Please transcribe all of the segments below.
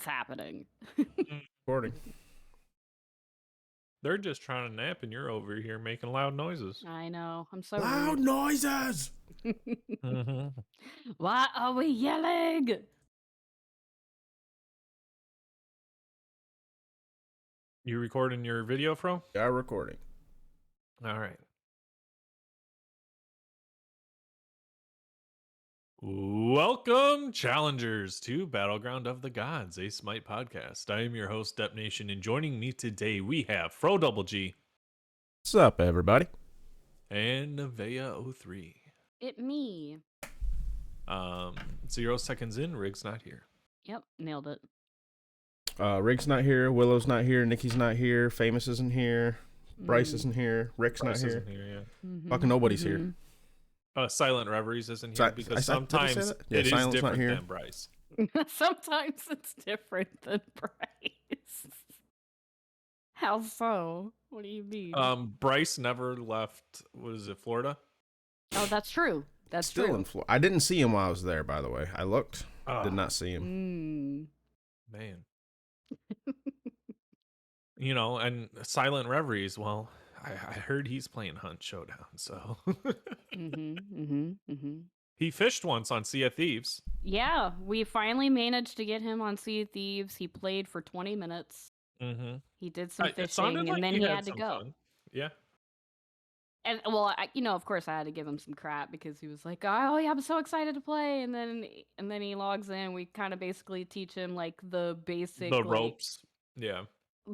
happening? Recording. They're just trying to nap, and you're over here making loud noises. I know. I'm so Loud rude. noises! Mm-hmm. Why are we yelling? You recording your video, Fro? Yeah, recording. All right. Welcome, challengers, to Battleground of the Gods, a Smite podcast. I am your host, Dep Nation, and joining me today we have Fro Double G What's up, everybody? and Nevaeh03. It me. 0 seconds in, Rig's not here. Yep, nailed it. Rig's not here. Willow's not here. Nikki's not here. Famous isn't here. Bryce isn't here. Rick's Bryce not here. isn't here, Mhm, Fucking nobody's here. mhm. Silent Reveries isn't here because Did I say sometimes that? Yeah, it is Silent's not different here. than Bryce. Sometimes it's different than Bryce. How so? What do you mean? Bryce never left, what is it, Florida? Oh, that's true. That's Still true. in Florida. I didn't see him while I was there, by the way. I looked. Did Ah, not see him. Man. You know, and Silent Reveries, well, I heard he's playing Hunt Showdown, so. He fished once on Sea of Thieves. Yeah, we finally managed to get him on Sea of Thieves. He played for 20 minutes. Mm-hmm. He did some It sounded fishing, like and then he had to some go. fun. Yeah. And well, of course, I had to give him some crap because he was like, "Oh yeah, I'm so excited to play," and then he logs in. We kind of basically teach him like the basic The ropes. Yeah.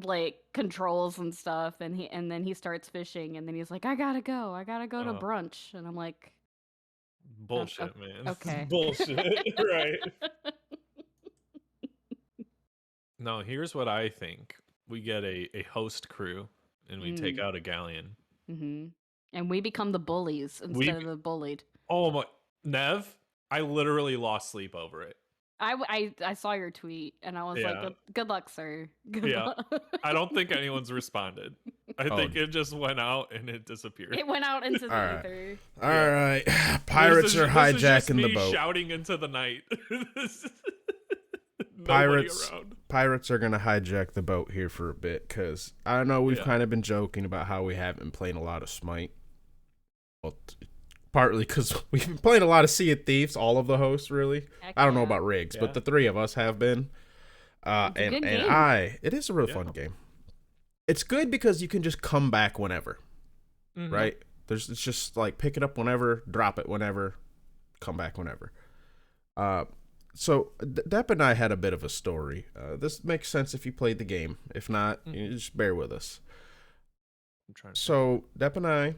like controls and stuff, and then he starts fishing, and then he's like, I gotta go to brunch," and I'm like, Bullshit, man. okay. Bullshit. Right. No, here's what I think. We get a host crew and we take out a galleon. Mm-hmm. And we become the bullies instead of the bullied. Oh my, Nev, I literally lost sleep over it. I saw your tweet and I was like, good luck, sir. Good luck. I don't think anyone's responded. I think it just went out and it disappeared. It went out into the ether. All right. Pirates are hijacking the boat. Shouting into the night. Pirates are gonna hijack the boat here for a bit because I don't know. We've kind of been joking about how we haven't been playing a lot of Smite. Well, partly because we've been playing a lot of Sea of Thieves. All of the hosts, really. I don't know about Riggs, but the three of us have been. It is a real fun game. It's good because you can just come back whenever, right? It's just like pick it up whenever, drop it whenever, come back whenever. So Depp and I had a bit of a story. This makes sense if you played the game. If not, you just bear with us. So Depp and I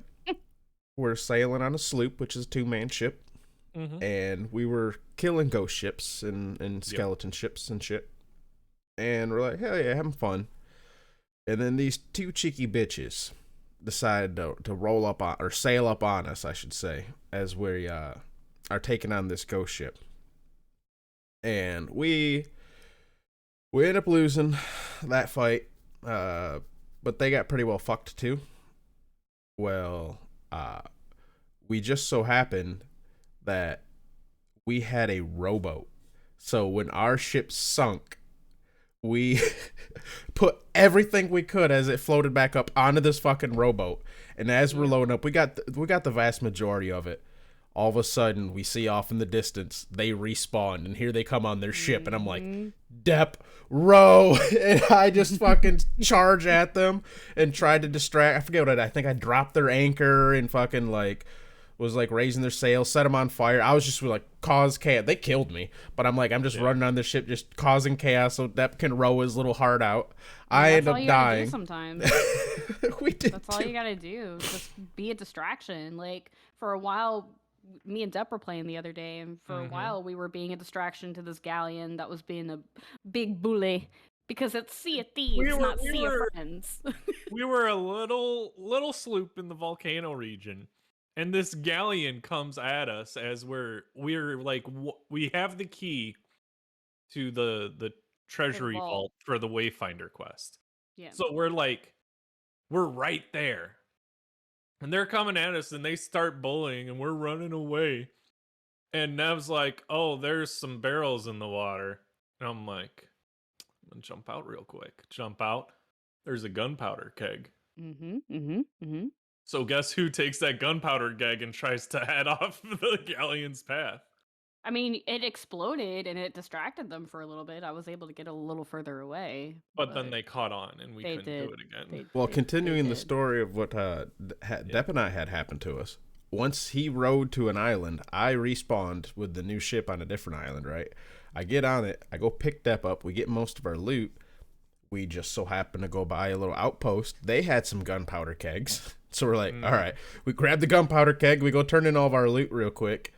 were sailing on a sloop, which is a 2-man ship, and we were killing ghost ships and skeleton ships and shit. And we're like, hell yeah, having fun. And then these two cheeky bitches decided to roll up on, or sail up on us, I should say, as we are taking on this ghost ship. And we end up losing that fight, but they got pretty well fucked too. Well, we just so happened that we had a rowboat. So when our ship sunk, we put everything we could as it floated back up onto this fucking rowboat. And as we're loading up, we got the vast majority of it. All of a sudden, we see off in the distance, they respawn, and here they come on their ship, and I'm like, Depp, row! And I just fucking charge at them and try to distract. I forget what I did. I think I dropped their anchor and fucking, like, was, like, raising their sails, set them on fire. I was just, like, cause chaos. They killed me, but I'm like, I'm just running on the ship, just causing chaos so Depp can row his little heart out. I end up dying. Sometimes. We did. That's all you gotta do. Just be a distraction. Like, for a while, me and Depp were playing the other day, and for a while we were being a distraction to this galleon that was being a big bully because it's Sea of Thieves, not Sea of Friends. We were a little sloop in the volcano region, and this galleon comes at us as we're like, we have the key to the treasury vault for the Wayfinder quest. Yeah. So we're right there. And they're coming at us and they start bullying and we're running away. And Nev's like, oh, there's some barrels in the water. And I'm like, island. Jump out real quick. Jump out. There's a gunpowder keg. So guess who takes that gunpowder keg and tries to head off the galleon's path? I mean, it exploded and it distracted them for a little bit. I was able to get a little further away. But then they caught on and we they couldn't did. do it again. Well, They continuing the did. story of what Depp and I had happened to us. Once he rode to an island, I respawned with the new ship on a different island, right? I get on it. I go pick Depp up. We get most of our loot. We just so happen to go by a little outpost. They had some gunpowder kegs. So we're like, all right. We grab the gunpowder keg. We go turn in all of our loot real quick.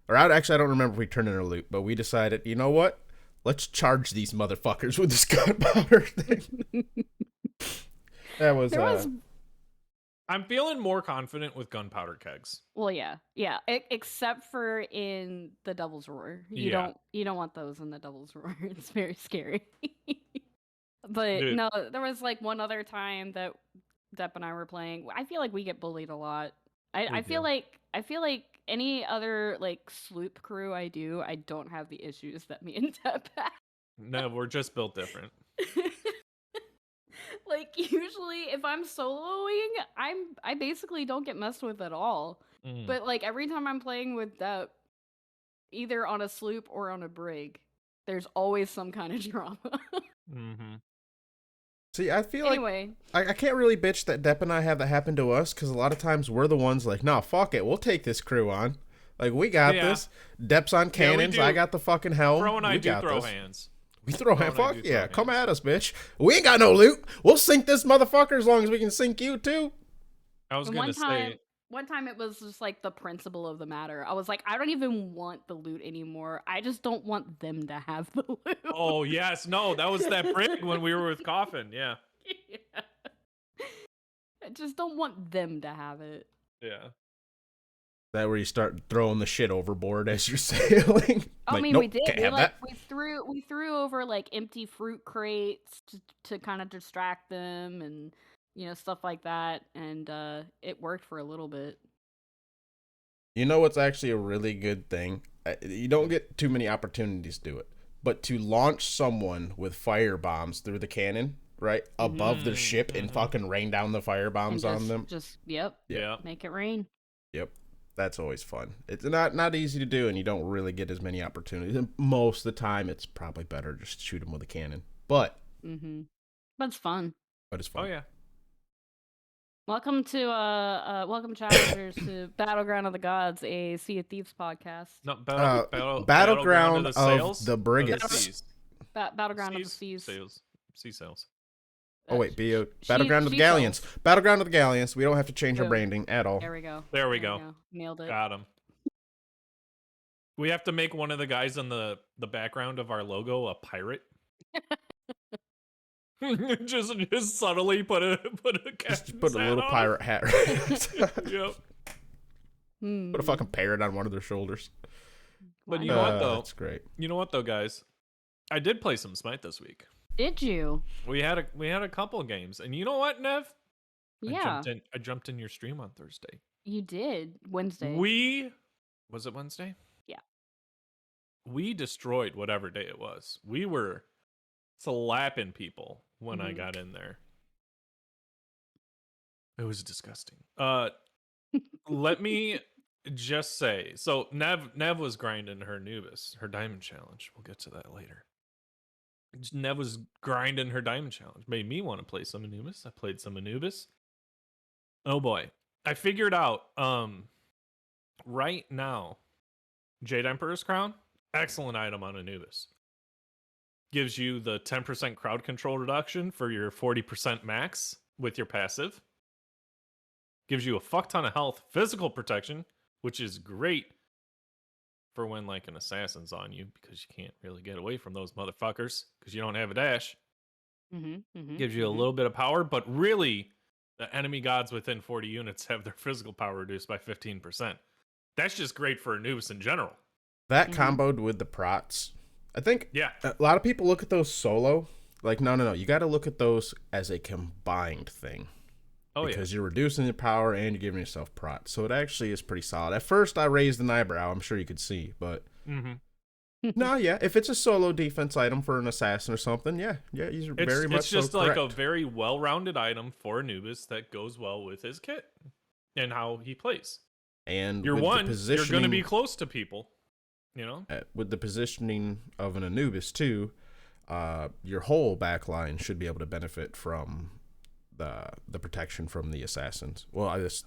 Or actually, I don't remember if we turned in our loot. But we decided, you know what? Let's charge these motherfuckers with this gunpowder thing. That was... I'm feeling more confident with gunpowder kegs. Well, yeah. Except for in the Devil's Roar, you don't want those in the Devil's Roar. It's very scary. But Dude. no, there was like one other time that Depp and I were playing. I feel like we get bullied a lot. I feel like any other like sloop crew I don't have the issues that me and Depp have. No, we're just built different. Like usually if I'm soloing, I basically don't get messed with at all. But like every time I'm playing with Depp, either on a sloop or on a brig, there's always some kind of drama. See, I feel anyway, like I can't really bitch that Depp and I have that happen to us because a lot of times we're the ones like, nah, fuck it, we'll take this crew on. Like, we got this. Depp's on cannons. I got the fucking helm. Bro and I do throw this. hands. We throw hands. Fuck yeah, come at us, bitch. We ain't got no loot. We'll sink this motherfucker as long as we can sink you too. I was gonna say. One time it was just like the principle of the matter. I was like, I don't even want the loot anymore. I just don't want them to have the loot. Oh, yes. No, that was that brig when we were with Coffin. Yeah. I just don't want them to have it. Yeah. That where you start throwing the shit overboard as you're sailing. I mean, nope, we did. Can't have that. We threw over like empty fruit crates to kind of distract them and stuff like that, and it worked for a little bit. You know what's actually a really good thing? You don't get too many opportunities to do it, but to launch someone with fire bombs through the cannon, right, above their ship and fucking rain down the fire bombs on them. Yep. Make it rain. Yep. That's always fun. It's not easy to do, and you don't really get as many opportunities. And most of the time, it's probably better just shoot them with a cannon. But but it's fun. But it's fun. Oh yeah. Welcome challengers to Battleground of the Gods, a Sea of Thieves podcast. No, Battleground of the Brigands. Battleground of the Seas. Sea sails. Oh wait, Battleground of the Galleons. Battleground of the Galleons. We don't have to change our branding at all. There we go. There we go. Nailed it. Got him. We have to make one of the guys in the background of our logo a pirate. just subtly put a little on. pirate hat. Yep. Put a fucking parrot on one of their shoulders. But you know what though? That's great. You know what though, guys? I did play some Smite this week. Did you? We had a couple games, and you know what, Nev? Yeah. I jumped in your stream on Thursday. You did. Wednesday. Was it Wednesday? Yeah. We destroyed whatever day it was. We were slapping people when I got in there. It was disgusting. Let me just say, so Nev was grinding her Anubis, her diamond challenge. We'll get to that later. Nev was grinding her diamond challenge. Made me want to play some Anubis. I played some Anubis. Oh boy. I figured out right now, Jade Emperor's Crown, excellent item on Anubis. Gives you the 10% crowd control reduction for your 40% max with your passive. Gives you a fuck ton of health, physical protection, which is great for when like an assassin's on you, because you can't really get away from those motherfuckers because you don't have a dash. Gives you a little bit of power, but really the enemy gods within 40 units have their physical power reduced by 15%. That's just great for Anubis in general. That comboed with the prots, I think. Yeah. A lot of people look at those solo. Like, no. You got to look at those as a combined thing. Oh, because you're reducing your power and you're giving yourself prots. So it actually is pretty solid. At first, I raised an eyebrow. I'm sure you could see, but No, yeah. If it's a solo defense item for an assassin or something, yeah, he's very much It's just so like correct. a very well-rounded item for Anubis that goes well with his kit and how he plays. And You're with the you're going to be positioning, close to people, you know? with the positioning of an Anubis too, your whole backline should be able to benefit from the protection from the assassins. Well, I guess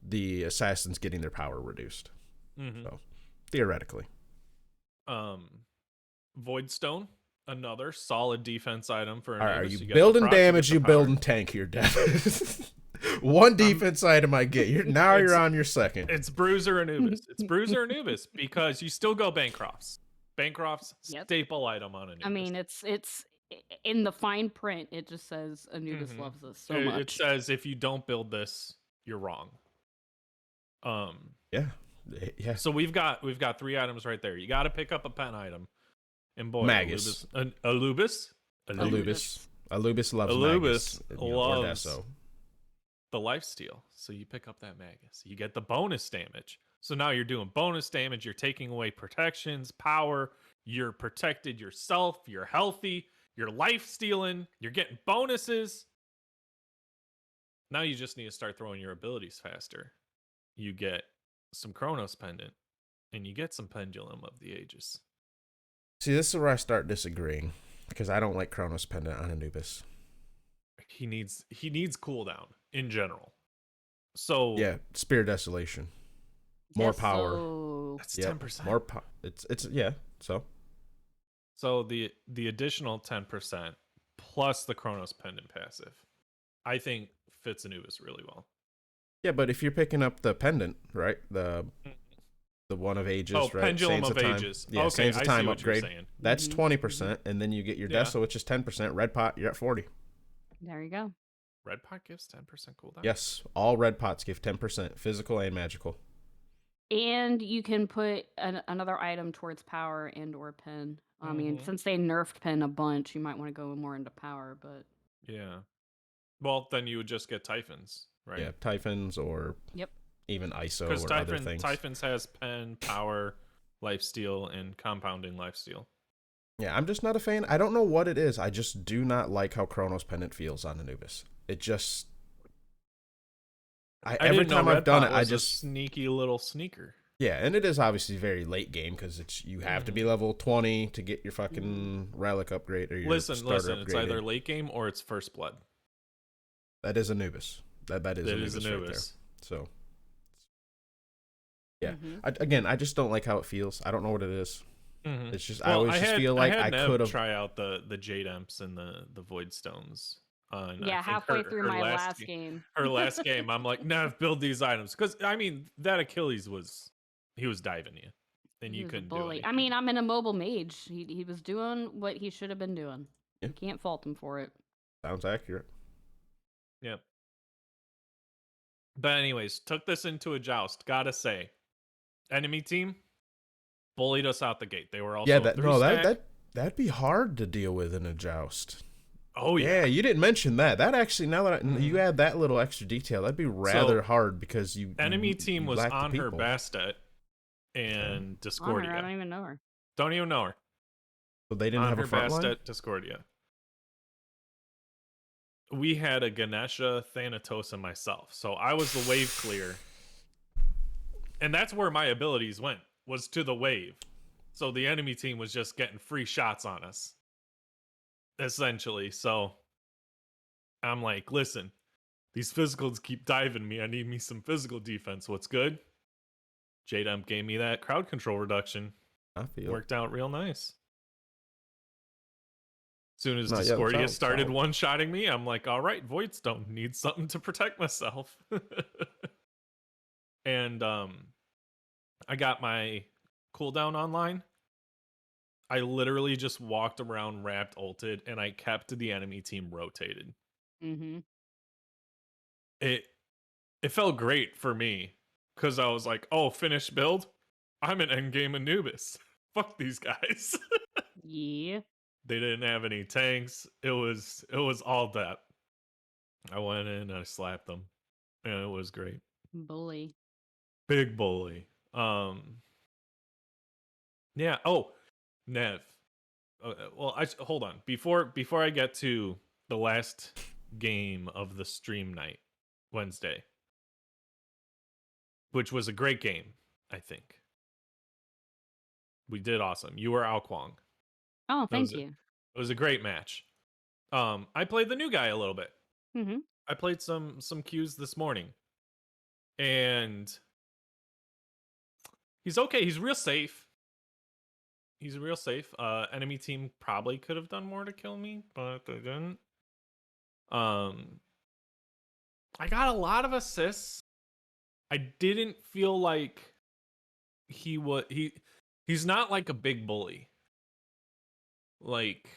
the assassins getting their power reduced. So theoretically, Voidstone, another solid defense item for all right, Anubis. are you get the building proc, you damage? get You the power. building tank here, Dev? One defense item I get. You're on your second. It's Bruiser Anubis. It's Bruiser Anubis because you still go Bancrofts. Bancrofts, Yep. staple item on Anubis. I mean, it's in the fine print. It just says Anubis loves this so much. It says if you don't build this, you're wrong. Yeah. So we've got 3 items right there. You got to pick up a pen item, and boy, Magus. Anubis Anubis loves Anubis Magus. loves Ordesso. the lifesteal. So you pick up that Magus. You get the bonus damage. So now you're doing bonus damage. You're taking away protections, power. You're protected yourself. You're healthy. You're life stealing. You're getting bonuses. Now you just need to start throwing your abilities faster. You get some Chronos Pendant, and you get some Pendulum of the Ages. See, this is where I start disagreeing because I don't like Chronos Pendant on Anubis. He needs cooldown in general. So yeah, Spear Desolation, more power. So... That's 10%. More power. It's yeah. So the additional 10% plus the Chronos Pendant passive, I think fits Anubis really well. Yeah, but if you're picking up the pendant, right? The one of ages, right? Pendulum Sands of time. Ages. Yeah, Okay, Sands of I time see what upgrade. you're saying. That's 20%, and then you get your Deso, which is 10%. Red pot, you're at 40. There you go. Red pot gives 10% cooldown. Yes, all red pots give 10%, physical and magical. And you can put another item towards power and or pen. I mean, since they nerfed pen a bunch, you might want to go more into power, but... Yeah. Well, then you would just get Typhons, right? Yeah, Typhons or even ISO or other things. Typhons has pen, power, lifesteal, and compounding lifesteal. Yeah, I'm just not a fan. I don't know what it is. I just do not like how Chronos Pendant feels on Anubis. It just... every time I've done it, I just... sneaky little sneaker. Yeah, and it is obviously very late game because you have to be level 20 to get your fucking relic upgrade or your starter upgrade. It's either late game or it's first blood. That is Anubis. That is Anubis right there. So, yeah. I just don't like how it feels. I don't know what it is. It's just I always just feel like I could have try out the Jade Emps and the Void Stones. Halfway through my last game. Her last game, I'm like, Nev, build these items because I mean that Achilles was diving you, and you couldn't do anything. I mean, I'm in a mobile mage. He was doing what he should have been doing. Yeah. You can't fault him for it. Sounds accurate. Yep. But anyways, took this into a joust. Gotta say, enemy team bullied us out the gate. They were also that'd be hard to deal with in a joust. Oh yeah. Yeah, you didn't mention that. That actually, now that you add that little extra detail, that'd be rather hard because enemy team was on her Bastet and Discordia. I don't even know her. Don't even know her. So they didn't have a front line? Bastet, Discordia. We had a Ganesha, Thanatos, and myself. So I was the wave clear. And that's where my abilities went, was to the wave. So the enemy team was just getting free shots on us. Essentially. So I'm like, listen, these physicals keep diving me. I need me some physical defense. What's good? J-Dump gave me that crowd control reduction. Worked out real nice. As soon as Discordia started one-shotting me, I'm like, all right, Voidstone, needs something to protect myself. And I got my cooldown online. I literally just walked around wrapped ulted, and I kept the enemy team rotated. It felt great for me, because I was like, oh, finished build? I'm an endgame Anubis. Fuck these guys. Yeah. They didn't have any tanks. It was all that. I went in and I slapped them. And it was great. Bully. Big bully. Yeah. Oh, Nev. Well, hold on. Before I get to the last game of the stream night Wednesday, which was a great game, I think. We did awesome. You were Ao Kwong. Oh, That was thank it. you. It was a great match. I played the new guy a little bit. Mm-hmm. I played some queues this morning, and he's okay. He's real safe. He's real safe. Enemy team probably could have done more to kill me, but they didn't. I got a lot of assists. I didn't feel like he's not like a big bully. Like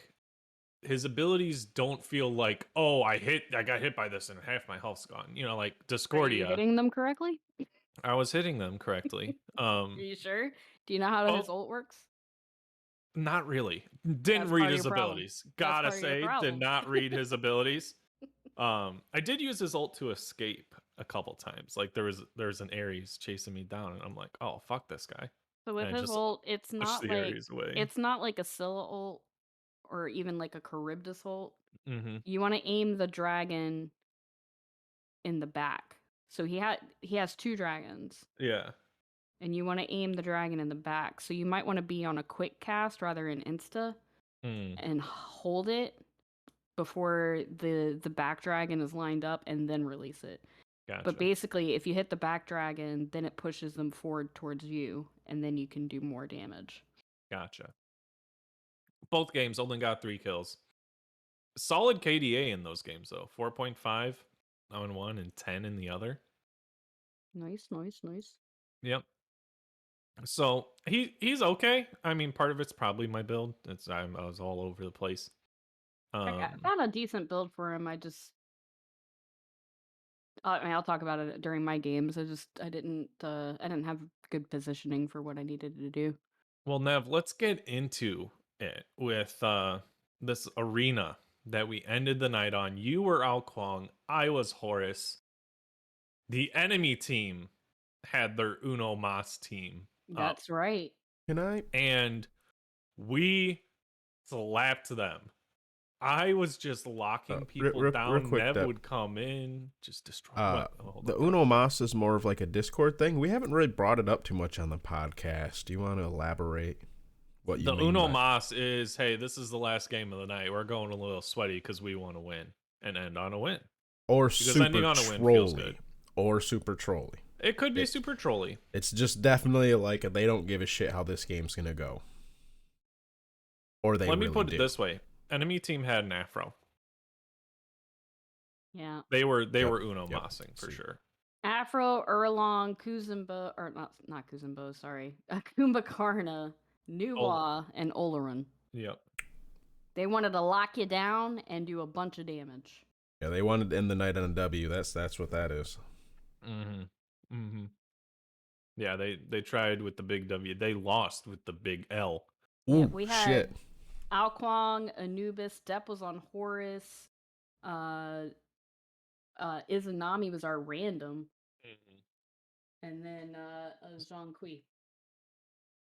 his abilities don't feel like, oh, I got hit by this and half my health's gone. You know, like Are you Discordia. hitting them correctly? I was hitting them correctly. Are you sure? Do you know how his Oh, ult works? not really. Didn't That's read part of his your problem. abilities. That's Gotta part of your say, did problem. not read his abilities. I did use his ult to escape a couple times. Like there was an Ares chasing me down, and I'm like, oh fuck this guy. So with And I his just ult, pushed the Ares away. it's not like a Scylla ult or even like a Charybdis ult. Mm-hmm. You want to aim the dragon in the back. So he has 2 dragons. Yeah. And you want to aim the dragon in the back. So you might want to be on a quick cast rather than insta and hold it before the back dragon is lined up and then release it. Gotcha. But basically, if you hit the back dragon, then it pushes them forward towards you, and then you can do more damage. Gotcha. Both games only got 3 kills. Solid KDA in those games though. 4.5 on one and 10 in the other. Nice, nice, nice. Yep. So he's okay. I mean, part of it's probably my build. I was all over the place. I found a decent build for him. I mean, I'll talk about it during my games. I didn't have good positioning for what I needed to do. Well, Nev, let's get into it with this arena that we ended the night on. You were Ao Kwong, I was Horus. The enemy team had their Uno Mas team. That's right. Can I? And we slapped them. I was just locking people down. Real quick, Nev would come in, just destroy. The Uno Mas is more of like a Discord thing. We haven't really brought it up too much on the podcast. Do you want to elaborate what you mean? The Uno Mas is, hey, this is the last game of the night. We're going a little sweaty because we want to win and end on a win. Or because super ending on a win feels good. Or super trolly. It could be super trolly. It's just definitely like they don't give a shit how this game's gonna go. Or they. Let me put it this way: enemy team had an afro. Yeah. They were Uno Masing for sure. Afro, Erlong, Kuzumbo, or not Kuzumbo, sorry. Kumbhakarna, Nuwa, and Oleron. Yep. They wanted to lock you down and do a bunch of damage. Yeah, they wanted to end the night on a W. That's what that is. Mm-hmm. Mm-hmm. Yeah, they tried with the big W. They lost with the big L. Ooh, yeah, we had shit. Ao Kwong, Anubis, Depp was on Horus, Izanami was our random, and then Zhang Kui.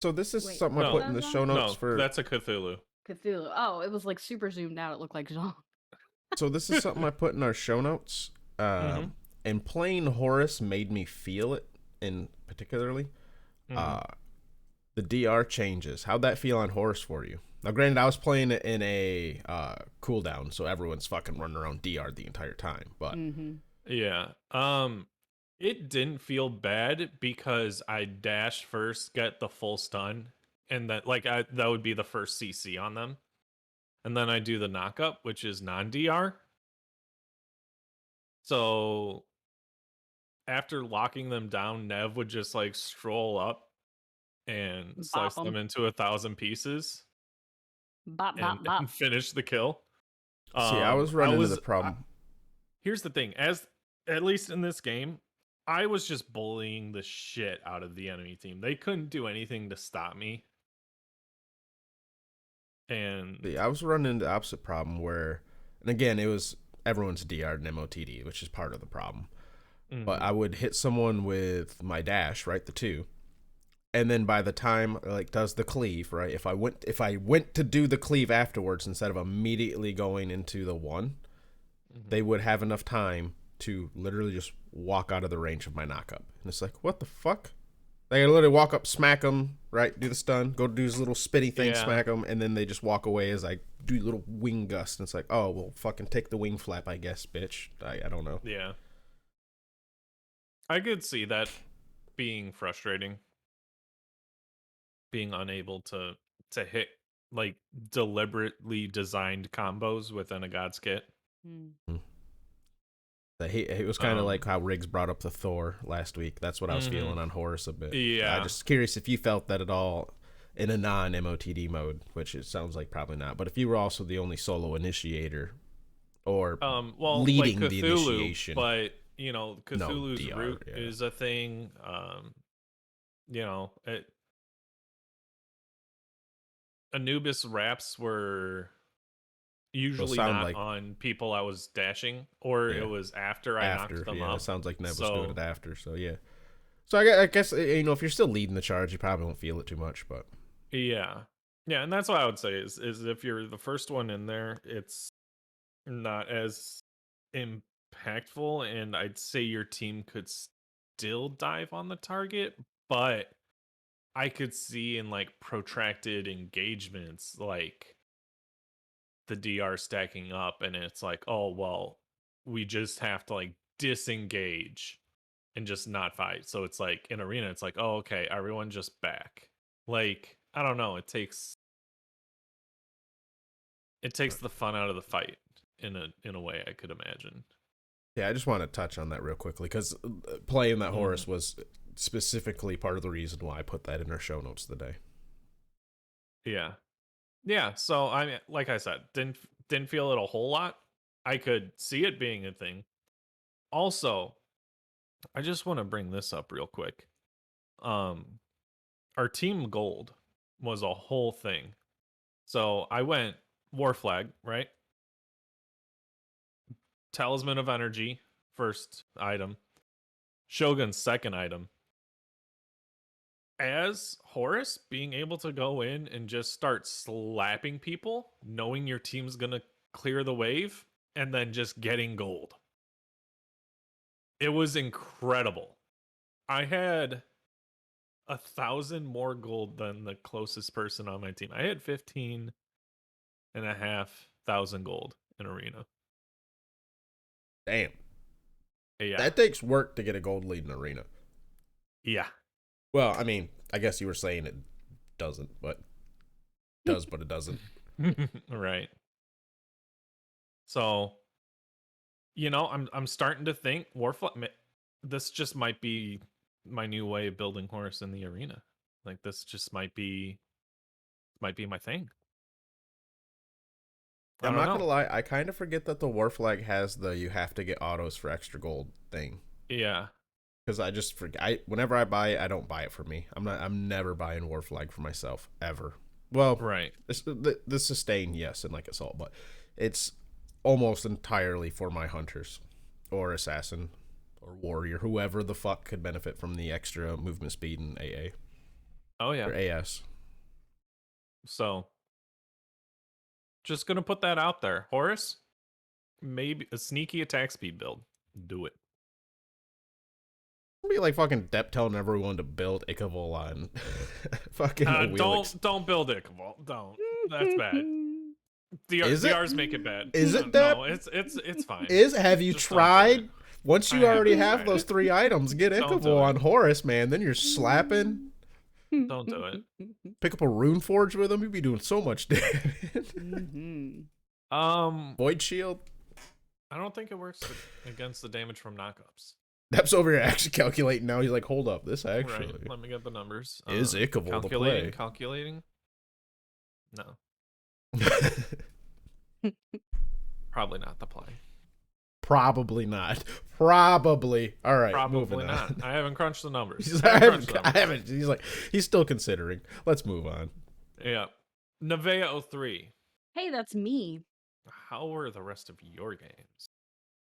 So this is something I put in the show notes for. That's a Cthulhu. Cthulhu. Oh, it was like super zoomed out. It looked like Zhang. So this is something I put in our show notes. And playing Horus made me feel it, in particularly. The DR changes. How'd that feel on Horus for you? Now, granted, I was playing it in a cooldown, so everyone's fucking running around DR the entire time. But yeah, it didn't feel bad because I dash first, get the full stun, and that that would be the first CC on them, and then I do the knockup, which is non-DR. So after locking them down, Nev would just like stroll up and slice them into 1,000 pieces. And finish the kill. See, I was running into the problem. Here's the thing: at least in this game, I was just bullying the shit out of the enemy team. They couldn't do anything to stop me. And I was running into the opposite problem where, and again, it was everyone's DR'd and MOTD, which is part of the problem. But I would hit someone with my dash, right, the 2, and then by the time like does the cleave, right? If I went to do the cleave afterwards instead of immediately going into the one, they would have enough time to literally just walk out of the range of my knockup. And it's like, what the fuck? They literally walk up, smack them, right? Do the stun, go do this little spitty thing, smack them, and then they just walk away as I do a little wing gust. And it's like, oh, well, fucking take the wing flap, I guess, bitch. I don't know. Yeah. I could see that being frustrating. Being unable to hit like deliberately designed combos within a God's Kit. It was kind of like how Riggs brought up the Thor last week. That's what I was feeling on Horus a bit. Yeah. I'm just curious if you felt that at all in a non-MOTD mode, which it sounds like probably not. But if you were also the only solo initiator or leading like Cthulhu, the initiation. But, you know, Cthulhu's DR, root is a thing. You know, Anubis raps were usually not like, on people I was dashing, or it was after I knocked them up. It sounds like Neb was doing it after, so yeah. So I guess, you know, if you're still leading the charge, you probably won't feel it too much, but... Yeah, and that's what I would say, is if you're the first one in there, it's not as impactful, and I'd say your team could still dive on the target, but I could see in, like, protracted engagements, like... the DR stacking up, and it's like, oh, well, we just have to like disengage and just not fight. So it's like in arena, it's like, oh, okay, everyone just back. Like, I don't know, it takes the fun out of the fight in a way, I could imagine. Yeah, I just want to touch on that real quickly, because playing that Horus was specifically part of the reason why I put that in our show notes today. Yeah, so I mean, like I said, didn't feel it a whole lot. I could see it being a thing. Also, I just want to bring this up real quick. Our team gold was a whole thing. So I went War Flag, right? Talisman of Energy, first item. Shogun, second item. As Horus, being able to go in and just start slapping people, knowing your team's gonna clear the wave, and then just getting gold. It was incredible. I had 1,000 more gold than the closest person on my team. I had 15,500 gold in arena. Damn. Yeah. That takes work to get a gold lead in arena. Yeah. Well, I mean, I guess you were saying it doesn't, but it doesn't. Right. So, you know, I'm starting to think Warflag, this just might be my new way of building Horus in the arena. Like, this just might be my thing. I'm not gonna lie, I kind of forget that the War Flag has the you have to get autos for extra gold thing. Yeah. Because I just forget. Whenever I buy it, I don't buy it for me. I'm never buying War Flag for myself ever. Well, right. The sustain, yes, and like assault, but it's almost entirely for my hunters or assassin or warrior, whoever the fuck could benefit from the extra movement speed in AA. Oh yeah. Or AS. So, just gonna put that out there, Horus. Maybe a sneaky attack speed build. Do it. Be like fucking Depp telling everyone to build Ikavol on fucking don't build Ikavol. Don't. That's bad. DRs make it bad. Is it Depp? No, it's fine. Have you Just tried? Once you already have those 3 items, get Ikavol on Horus, man. Then you're slapping. Don't do it. Pick up a Rune Forge with him. You'd be doing so much damage. Void Shield. I don't think it works against the damage from knockups. Depp's over here actually calculating now. He's like, hold up, this actually... Right. Let me get the numbers. Is Ikavol the play? Calculating? No. Probably not the play. Probably not. Probably. All right, probably not. I haven't crunched the numbers. I haven't. He's like, he's still considering. Let's move on. Yeah. Nevea 03. Hey, that's me. How were the rest of your games?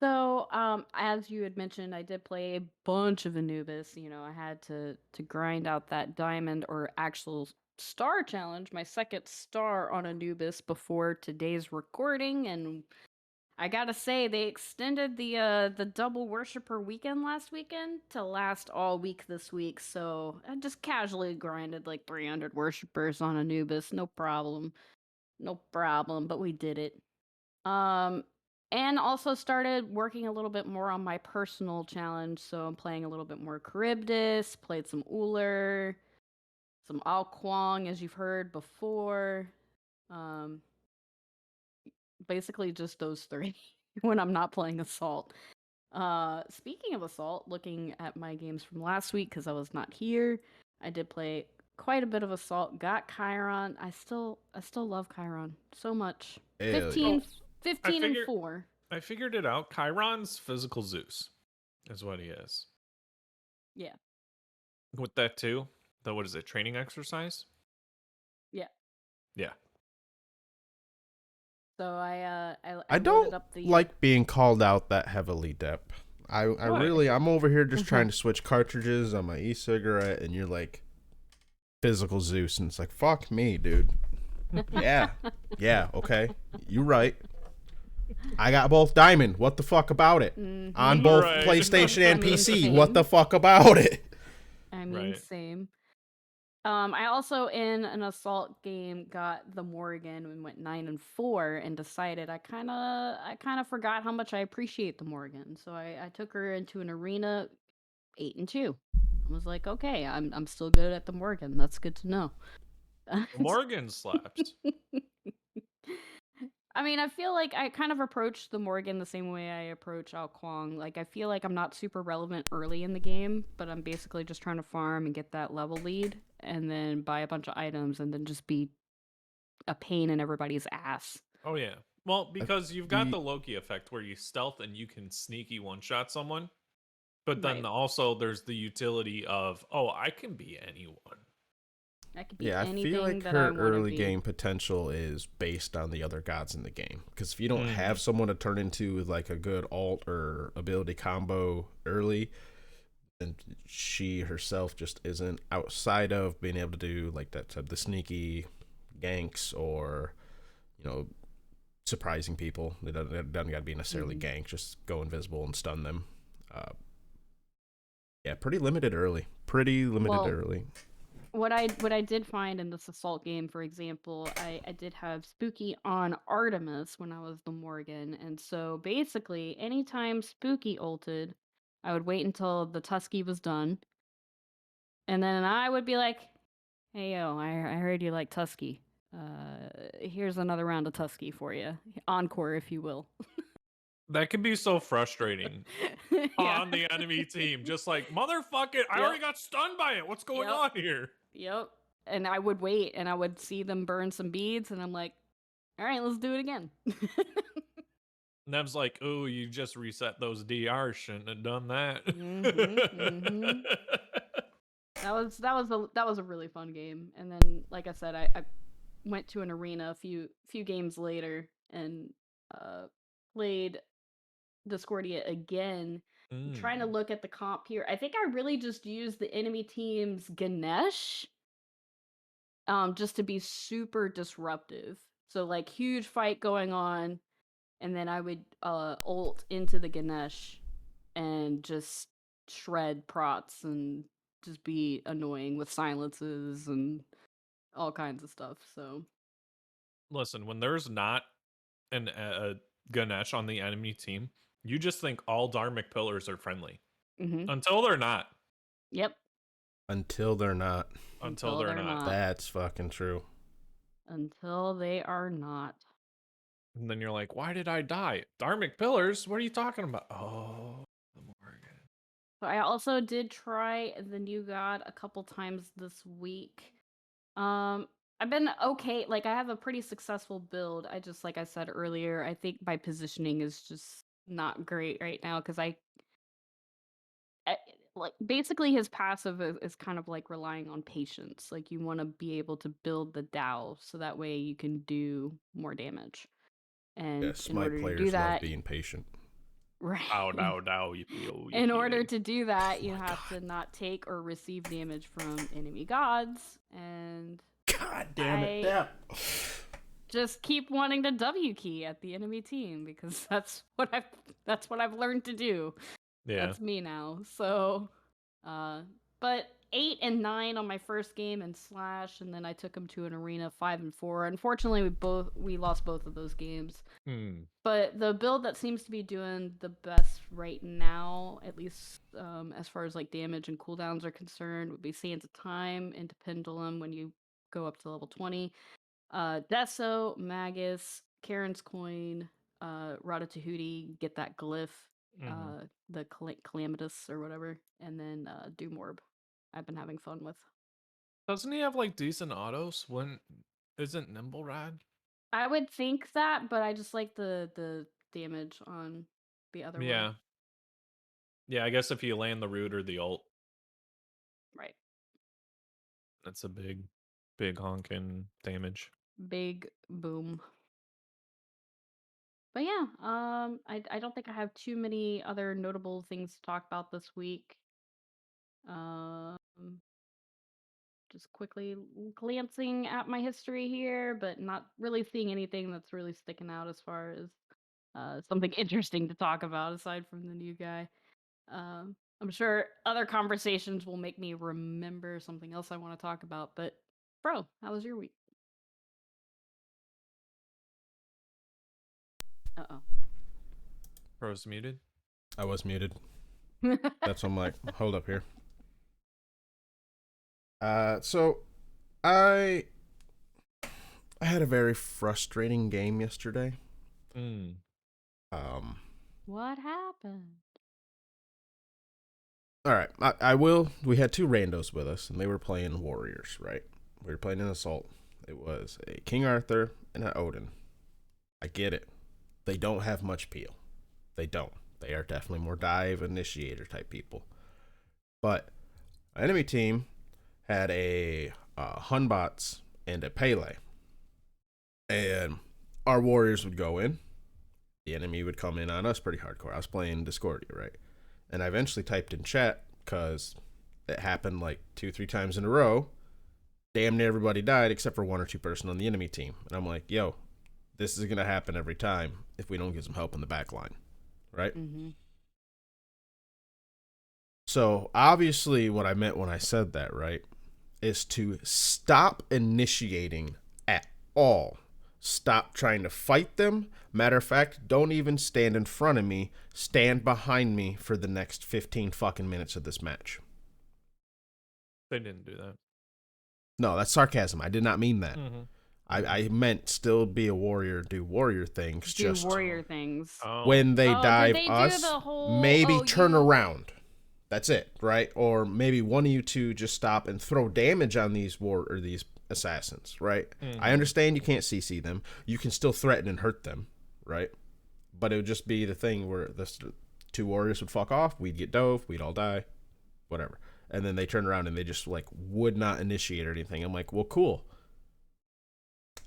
So, as you had mentioned, I did play a bunch of Anubis. You know, I had to grind out that diamond or actual star challenge, my second star on Anubis before today's recording, and I gotta say they extended the double worshiper weekend last weekend to last all week this week. So I just casually grinded like 300 worshipers on Anubis, no problem, no problem. But we did it. Um, and also started working a little bit more on my personal challenge. So I'm playing a little bit more Charybdis, played some Uller, some Al Kwong, as you've heard before. Um, Basically just those three when I'm not playing Assault. Speaking of Assault, looking at my games from last week because I was not here, I did play quite a bit of Assault. Got Chiron. I still love Chiron so much. Hell yeah. 15, Oh, I 15 and figured 4. I figured it out. Chiron's physical Zeus is what he is. Yeah, With that too, the what is it? Training exercise? yeah. Yeah. So I I loaded don't up the like being called out that heavily, Depp. I Why? really, I'm over here just trying to switch cartridges on my e-cigarette, and you're like, physical Zeus, and it's like, fuck me, dude. Yeah, yeah, okay, you right. I got both diamond. What the fuck about it? On both Right. PlayStation I and mean, PC. What the same. fuck about it? I mean, Right. same. I also in an Assault game got the Morrigan and went 9 and 4 and decided I kind of forgot how much I appreciate the Morrigan. So I took her into an arena 8 and 2. I was like, okay, I'm still good at the Morgan. That's good to know. Morgan slaps. I mean, I feel like I kind of approach the Morgan the same way I approach Ao Kwong. Like, I feel like I'm not super relevant early in the game, but I'm basically just trying to farm and get that level lead, and then buy a bunch of items, and then just be a pain in everybody's ass. Oh yeah. Well, I because you've got the feel, Loki effect where you stealth and you can sneaky one shot someone. But then Right. also there's the utility of, oh, I can be anyone. I could be yeah, I feel anything like that I her want to early be. game potential is based on the other gods in the game. Because if you don't Mm-hmm. have someone to turn into with like a good alt or ability combo early, and she herself just isn't outside of being able to do like that the sneaky ganks or surprising people. It doesn't got to be necessarily Mhm. gank. Just go invisible and stun them. Uh, yeah, pretty limited early. Pretty limited Well, early. what I did find in this Assault game, for example, I did have Spooky on Artemis when I was the Morgan, and so basically, anytime Spooky ulted, I would wait until the Tusky was done, and then I would be like, "Hey yo, I heard you like Tusky. Here's another round of Tusky for you, encore, if you will." That can be so frustrating Yeah. on the enemy team. Just like, motherfucker, I Yep. already got stunned by it. What's going Yep. on here? Yep. And I would wait, and I would see them burn some beads, and I'm like, "All right, let's do it again." Nev's like, oh, you just reset those DR. Shouldn't have done that. Mhm. That was a really fun game. And then, like I said, I went to an arena a few games later and uh, played Discordia again. I'm trying to Mm. look at the comp here. I think I really just used the enemy team's Ganesh, just to be super disruptive. So like huge fight going on, and then I would ult into the Ganesh and just shred prots and just be annoying with silences and all kinds of stuff. So, Listen, when there's not a Ganesh on the enemy team, you just think all Dharmic pillars are friendly. hmm Until they're not. yep, Until they're not. Until until they're they're not. not. That's fucking true. Until they are not. And then you're like, why did I die? Dharmic pillars? What are you talking about? Oh, the Morgan. So I also did try the new god a couple times this week. Um, I've been okay. Like I have a pretty successful build. I just, like I said earlier, I think my positioning is just not great right now because I like basically his passive is kind of like relying on patience. Like you want to be able to build the Dow so that way you can do more damage. Yeah, And in Smite order to do players love that, being patient. Right. Ow, dow, dow, yippee, oh, In yippee, order yay. to do that, you my have God. to not take or receive damage from enemy gods, and God damn it, I Dap. just keep wanting to W key at the enemy team because that's what I've learned to do. Yeah. That's me now. So, but 8 and 9 on my first game in Slash, and then I took him to an arena 5 and 4. Unfortunately, we lost both of those games. But the build that seems to be doing the best right now, at least as far as like damage and cooldowns are concerned, would be Sands of Time into Pendulum when you go up to level 20. Deso, Magus, Karen's Coin, Ratatouille, get that glyph, the Calamitous or whatever, and then Doom Orb. I've been having fun with. Doesn't he have like decent autos? When isn't Nimble Rad? I would think that, but I just like the damage on the other one. Yeah. Yeah, I guess if you land the root or the ult, Right. that's a big honking damage. Big boom. But yeah, I don't think I have too many other notable things to talk about this week. Um, just quickly glancing at my history here, but not really seeing anything that's really sticking out as far as something interesting to talk about aside from the new guy. I'm sure other conversations will make me remember something else I want to talk about. But, bro, how was your week? Uh Bro's muted. I was muted. oh. That's what I'm like, hold up here. So I had a very frustrating game yesterday. What happened? All right, I will. We had two randos with us, and they were playing warriors, right? We were playing an assault. It was a King Arthur and an Odin. I get it. They don't have much peel. They don't. They are definitely more dive initiator type people. But our enemy team had a Hunbots and a Pele. And our warriors would go in. The enemy would come in on us pretty hardcore. I was playing Discordia, right? And I eventually typed in chat because it happened like 2-3 times in a row. Damn near everybody died except for one or two person on the enemy team. And I'm like, yo, this is going to happen every time if we don't get some help in the back line, right? Mm-hmm. So obviously what I meant when I said that, right, is to stop initiating at all. Stop trying to fight them. Matter of fact, don't even stand in front of me. Stand behind me for the next 15 fucking minutes of this match. They didn't do that. No, that's sarcasm. I did not mean that. Mm-hmm. I meant still be a warrior, do warrior things. Do just warrior things. when they dive did they us, do the whole, maybe turn around. That's it, right? Or maybe one of you two just stop and throw damage on these these assassins, right? Mm-hmm. I understand you can't CC them. You can still threaten and hurt them, right? But it would just be the thing where the two warriors would fuck off, we'd get dove, we'd all die, whatever. And then they turn around and they just like would not initiate or anything. I'm like, well, cool.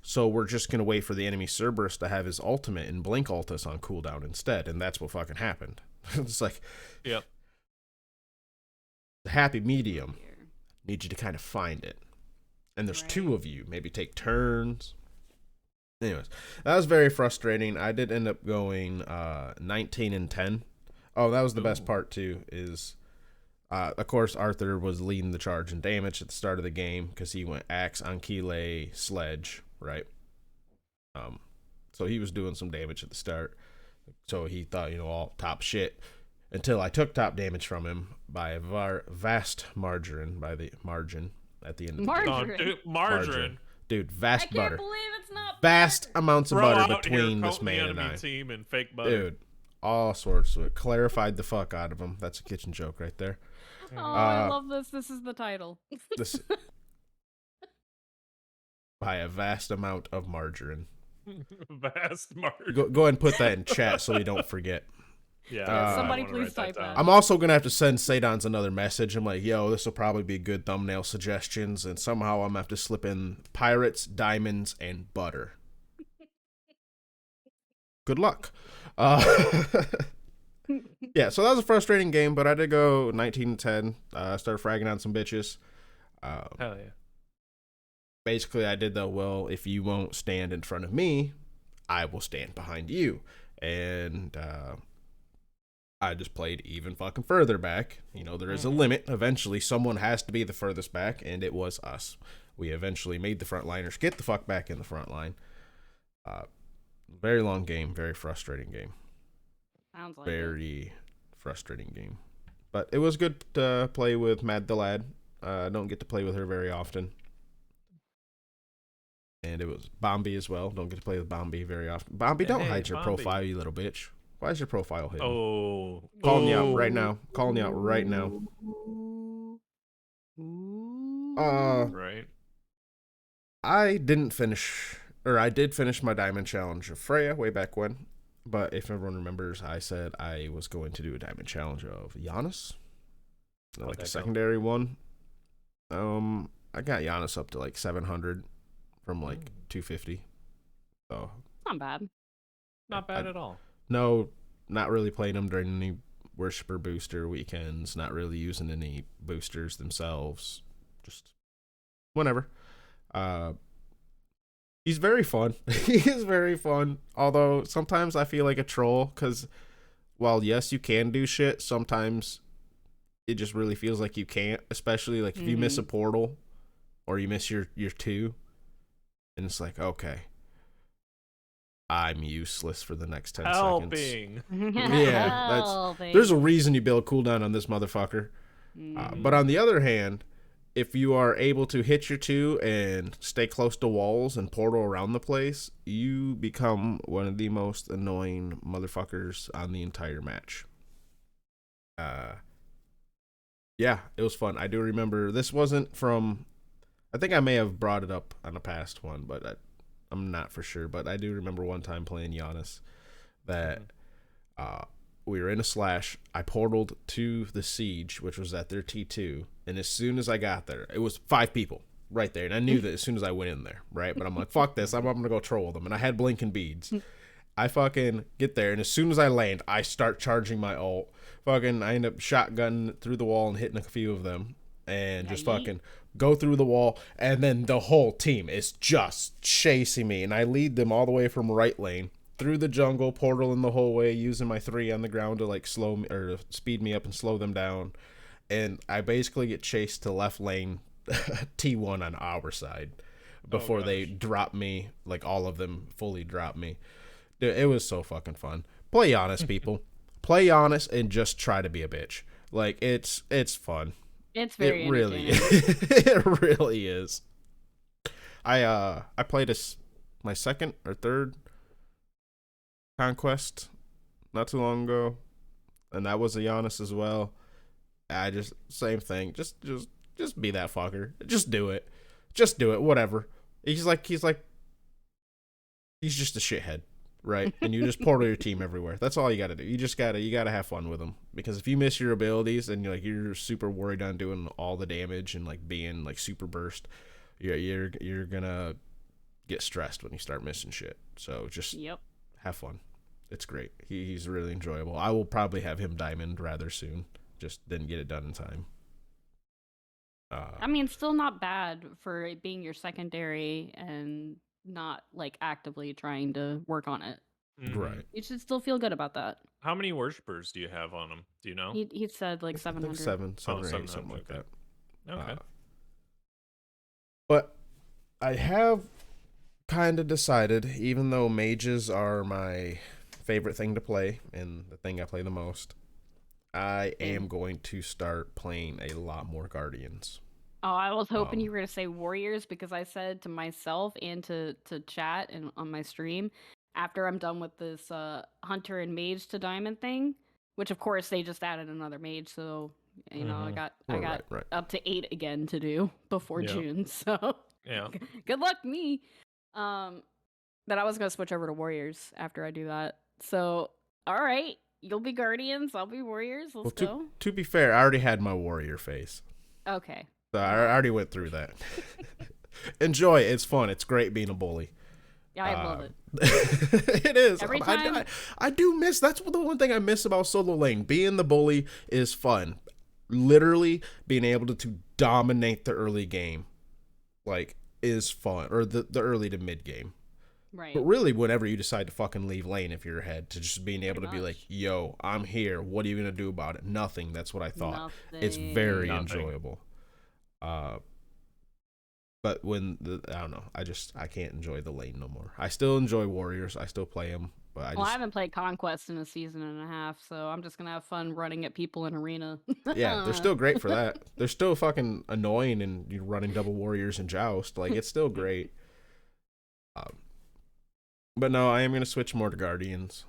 So we're just going to wait for the enemy Cerberus to have his ultimate and blink ult us on cooldown instead. And that's what fucking happened. It's like, yep. The happy medium. Need you to kind of find it. And there's two of you. Maybe take turns. Anyways, that was very frustrating. I did end up going 19 and 10. Oh, that was the best part too, is of course Arthur was leading the charge in damage at the start of the game because he went axe, Anquile, sledge, right? So he was doing some damage at the start. So he thought, all top shit. Until I took top damage from him by a vast margarine, by the margin at the end of the game. Oh, dude, margarine. Dude, vast I can't butter. believe it's not Vast butter. amounts of Bro, butter out between here, this man and enemy I. team and fake butter. Dude, all sorts of it. Clarified the fuck out of him. That's a kitchen joke right there. Oh, I love this. This is the title. This by a vast amount of margarine. Vast margarine. Go ahead and put that in chat so we don't forget. Yeah, somebody I wanna please write that type that. down. I'm also gonna have to send Sadon's another message. I'm like, yo, this will probably be good thumbnail suggestions, and somehow I'm gonna have to slip in pirates, diamonds, and butter. Good luck. Yeah, so that was a frustrating game, but I did go 19-10. Started fragging on some bitches. Hell yeah. Basically, I did the, well, if you won't stand in front of me, I will stand behind you. And I just played even fucking further back. You know, there is a limit. Eventually, someone has to be the furthest back, and it was us. We eventually made the frontliners get the fuck back in the front line. Very long game, very frustrating game. Sounds like very frustrating game. But it was good to play with Mad the Lad. I don't get to play with her very often. And it was Bombi as well. Don't get to play with Bombi very often. Bombi, don't hide your profile, you little bitch. Why is your profile hidden? Oh. Calling you out right now. Calling you out right now. Right. I did finish my Diamond Challenge of Freya way back when. But if everyone remembers, I said I was going to do a Diamond Challenge of Giannis. Like a secondary one. I got Giannis up to like 700 from like 250. So not bad. Not bad at all. No, not really playing him during any Worshipper booster weekends. Not really using any boosters themselves. Just whenever. He's very fun. He is very fun. Although sometimes I feel like a troll because while yes, you can do shit, sometimes it just really feels like you can't. Especially like if you miss a portal or you miss your 2. And it's like, okay, I'm useless for the next 10 seconds. Yeah, there's a reason you build cooldown on this motherfucker. But on the other hand, if you are able to hit your 2 and stay close to walls and portal around the place, you become one of the most annoying motherfuckers on the entire match. Yeah, it was fun. I do remember this wasn't from... I think I may have brought it up on a past one, but I'm not for sure. But I do remember one time playing Giannis that we were in a slash. I portaled to the siege, which was at their T2. And as soon as I got there, it was 5 people right there. And I knew that as soon as I went in there, right? But I'm like, fuck this. I'm going to go troll them. And I had blinking beads. I fucking get there. And as soon as I land, I start charging my ult. Fucking, I end up shotgunning through the wall and hitting a few of them. And just fucking go through the wall, and then the whole team is just chasing me, and I lead them all the way from right lane through the jungle, portaling the whole way, using my 3 on the ground to like slow me or speed me up and slow them down, and I basically get chased to left lane T1 on our side before they drop me, like all of them fully drop me. Dude, it was so fucking fun. Play honest, people. Play honest and just try to be a bitch. Like it's fun. It's very really it really is. I played my second or third conquest not too long ago, and that was a Giannis as well. I just same thing. Just be that fucker. Just do it. Whatever. He's just a shithead, right? And you just portal your team everywhere. That's all you got to do. You gotta have fun with them, because if you miss your abilities and you're super worried on doing all the damage and like being like super burst, you're gonna get stressed when you start missing shit. So just have fun. It's great. He's really enjoyable. I will probably have him diamond rather soon. Just didn't get it done in time. I mean, still not bad for it being your secondary and not like actively trying to work on it. Right. You should still feel good about that. How many worshippers do you have on him? Do you know? He said like 700. 7 or 8, something like that. Okay. But I have kind of decided, even though mages are my favorite thing to play and the thing I play the most, I am going to start playing a lot more Guardians. Oh, I was hoping you were going to say Warriors, because I said to myself and to chat and on my stream, after I'm done with this Hunter and Mage to Diamond thing, which of course they just added another Mage, so you know I got right. up to 8 again to do before June. So good luck me. But I was going to switch over to Warriors after I do that. So all right. You'll be Guardians, I'll be Warriors. Let's go. To be fair, I already had my Warrior face. Okay. So I already went through that. Enjoy it. It's fun. It's great being a bully. Yeah, I love it. It is. Every time. I do miss. That's the one thing I miss about solo lane. Being the bully is fun. Literally being able to dominate the early game, like, is fun, or the early to mid game. Right. But really, whenever you decide to fucking leave lane, if you're ahead, to just being able to be like, yo, I'm here. What are you gonna do about it? Nothing. That's what I thought. It's very enjoyable. But when I don't know, I can't enjoy the lane no more. I still enjoy warriors. I still play them, but I haven't played Conquest in a season and a half, so I'm just gonna have fun running at people in arena. Yeah, they're still great for that. They're still fucking annoying, and you're running double warriors and joust. Like, it's still great. But no, I am gonna switch more to guardians.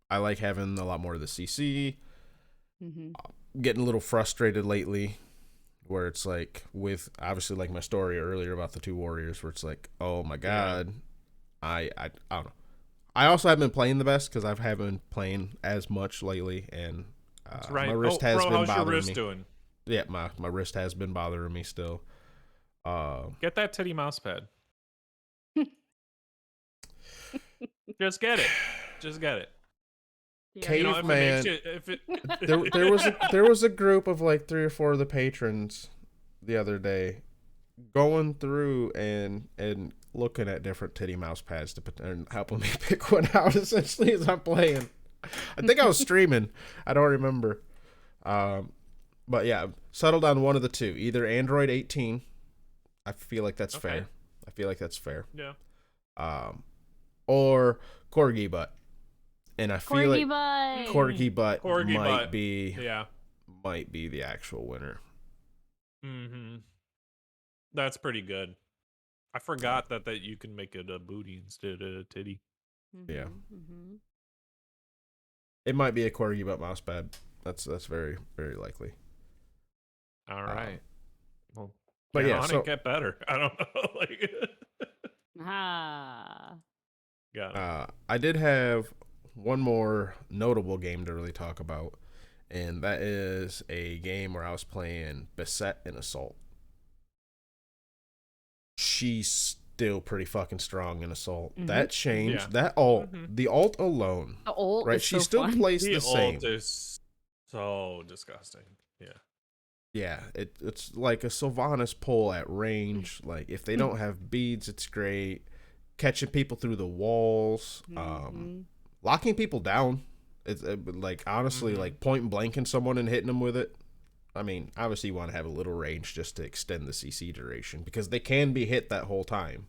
I like having a lot more of the CC. Getting a little frustrated lately, where it's like, with obviously like my story earlier about the two warriors, where it's like, oh my god, I don't know. I also haven't been playing the best because I haven't been playing as much lately, and right. my wrist has been how's bothering your wrist me. Doing? Yeah, my wrist has been bothering me still. Get that titty mouse pad. Just get it. Yeah. Caveman. You know, there was a group of like 3 or 4 of the patrons the other day going through and looking at different titty mouse pads and helping me pick one out, essentially, as I'm playing. I think I was streaming. I don't remember. But yeah, settled on one of the two. Either Android 18. I feel like that's fair. Yeah. Or Corgi Butt. And I feel like Corgi Butt might be the actual winner. That's pretty good. I forgot that you can make it a booty instead of a titty. Yeah. It might be a Corgi Butt mouse pad. That's very, very likely. All right. Well, but yeah, so get better. I don't know. Like, got it. I did have one more notable game to really talk about, and that is a game where I was playing Beset in Assault. She's still pretty fucking strong in Assault. That changed. That ult, the ult alone. The ult, right? She still plays the same. The ult is so disgusting. Yeah. Yeah, it's like a Sylvanas pull at range. Like, if they don't have beads, it's great. Catching people through the walls, locking people down. It's like, honestly, like point blanking someone and hitting them with it. I mean, obviously you want to have a little range just to extend the CC duration, because they can be hit that whole time.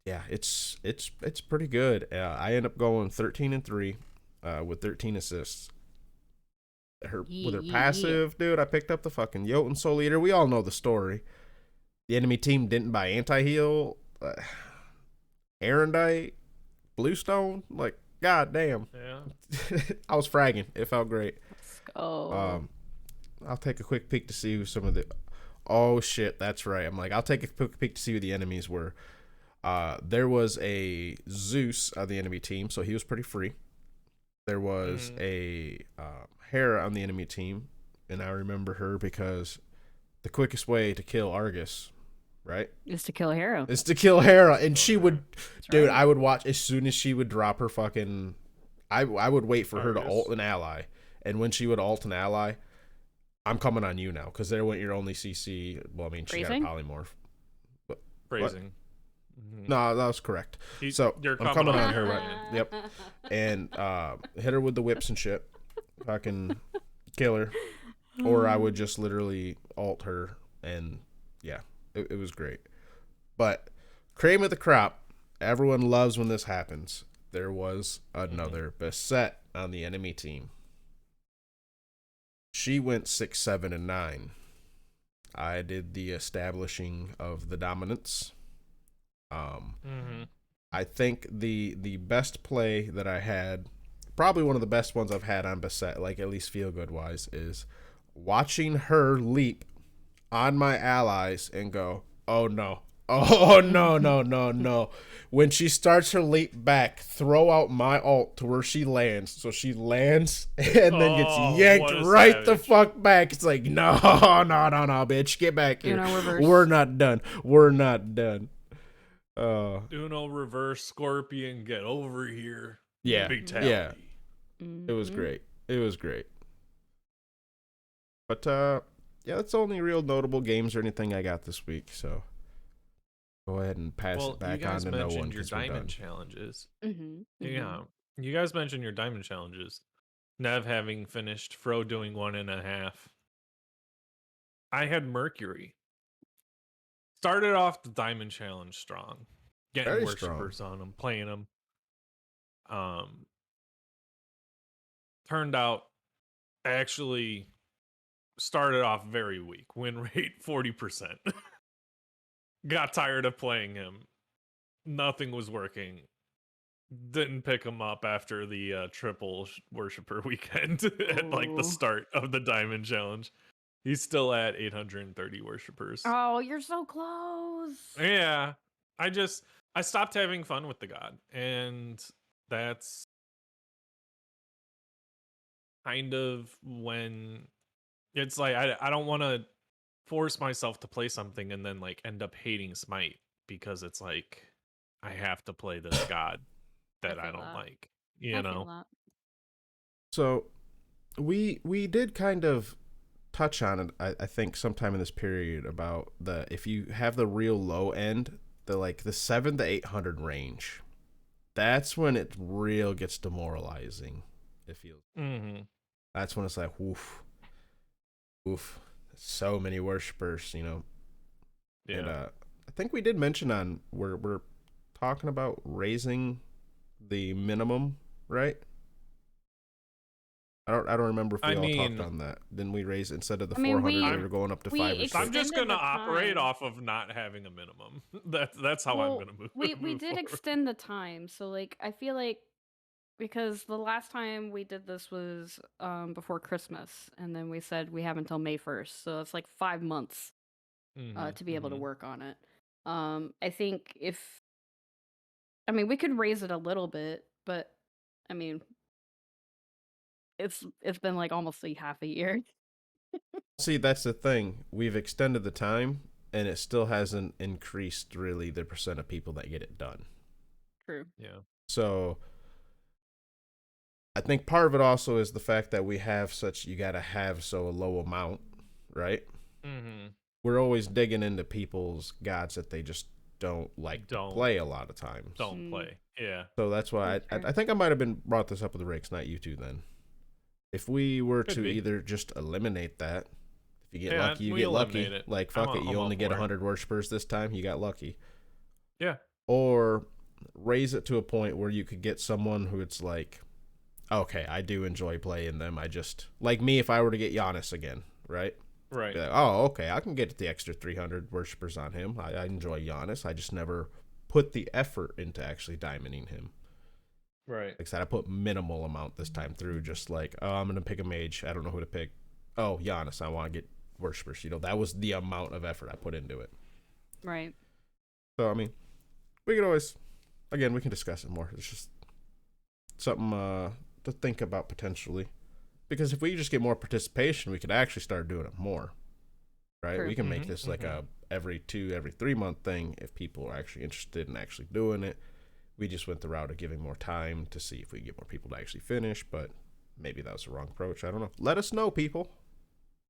Yeah, it's pretty good. I end up going 13-3 with 13 assists. With her passive, dude, I picked up the fucking Jotun Soul Eater. We all know the story. The enemy team didn't buy anti-heal, Erendite, Bluestone. Like, god damn. Yeah. I was fragging. It felt great. Let's go. I'll take a quick peek to see who some of the... Oh, shit, that's right. I'm like, I'll take a quick peek to see who the enemies were. There was a Zeus on the enemy team, so he was pretty free. There was a Hera on the enemy team, and I remember her because the quickest way to kill Argus, right? Is to kill Hera. And she would... That's dude, right. I would watch as soon as she would drop her fucking... I would wait for her to ult an ally. And when she would ult an ally, I'm coming on you now, because there went your only CC. Well, I mean, she got a polymorph. But, phrasing. No, that was correct. So you're I'm coming on her right now. Yep. And hit her with the whips and shit. Fucking kill her. Or I would just literally ult her, and yeah, it was great. But cream of the crop, everyone loves when this happens. There was another Beset on the enemy team. She went 6, 7, and 9. I did the establishing of the dominance. I think the best play that I had, probably one of the best ones I've had on Beset, like at least feel good wise, is watching her leap on my allies and go, oh no. Oh no. When she starts her leap back, throw out my ult to where she lands. So she lands and then gets yanked right the fuck back. It's like, no, bitch, get back here. We're not done. Uno reverse scorpion, get over here. Yeah, Fatality. It was great. It was great. But yeah, that's the only real notable games or anything I got this week. So go ahead and pass it back on to no one your because we're diamond done. challenges. Yeah, you guys mentioned your diamond challenges. Nev having finished, Fro doing 1.5. I had Mercury. Started off the diamond challenge strong, getting Very worshippers strong. on them, playing them. Turned out actually started off very weak. Win rate 40%. Got tired of playing him. Nothing was working. Didn't pick him up after the triple worshiper weekend at like the start of the diamond challenge. He's still at 830 worshipers. Oh, you're so close. Yeah. I stopped having fun with the god, and that's kind of when it's like I don't want to force myself to play something and then like end up hating Smite because it's like I have to play this god that I don't like, you know. So we did kind of touch on it, I think, sometime in this period about the if you have the real low end, the 700 to 800 range, that's when it real gets demoralizing. It feels. That's when it's like, oof, so many worshipers, Yeah. And I think we did mention on we're talking about raising the minimum, right? I don't remember if we all talked on that. Didn't we raise instead of the 400 we were going up to 5 or 6? I'm just going to operate off of not having a minimum. That's how I'm going to move. We move did forward. extend the time. So like I feel like because the last time we did this was before Christmas, and then we said we have until May 1st. So it's like 5 months to be able to work on it. I think we could raise it a little bit, but I mean it's been like almost like half a year. See, that's the thing. We've extended the time, and it still hasn't increased really the percent of people that get it done. True. Yeah. So I think part of it also is the fact that we have you got to have a low amount, right? We're always digging into people's gods that they just don't play a lot of times. Don't play. Yeah. So that's why I think I might have been brought this up with the Rakes, not you two then. If we were to either just eliminate that, if you get lucky, you get lucky. Like, fuck it, you only get 100 worshipers this time, you got lucky. Yeah. Or raise it to a point where you could get someone who it's like, okay, I do enjoy playing them. I just, like me, if I were to get Giannis again, right? Right. Like, oh, okay, I can get the extra 300 worshipers on him. I enjoy Giannis. I just never put the effort into actually diamonding him. Right. Like I said, I put minimal amount this time through, just like, oh, I'm going to pick a mage. I don't know who to pick. Oh, Giannis, I want to get worshipers. That was the amount of effort I put into it. Right. So, I mean, we could always, again, we can discuss it more. It's just something to think about potentially. Because if we just get more participation, we could actually start doing it more. Right? True. We can make this like a every 3 month thing if people are actually interested in actually doing it. We just went the route of giving more time to see if we can get more people to actually finish, but maybe that was the wrong approach. I don't know. Let us know, people.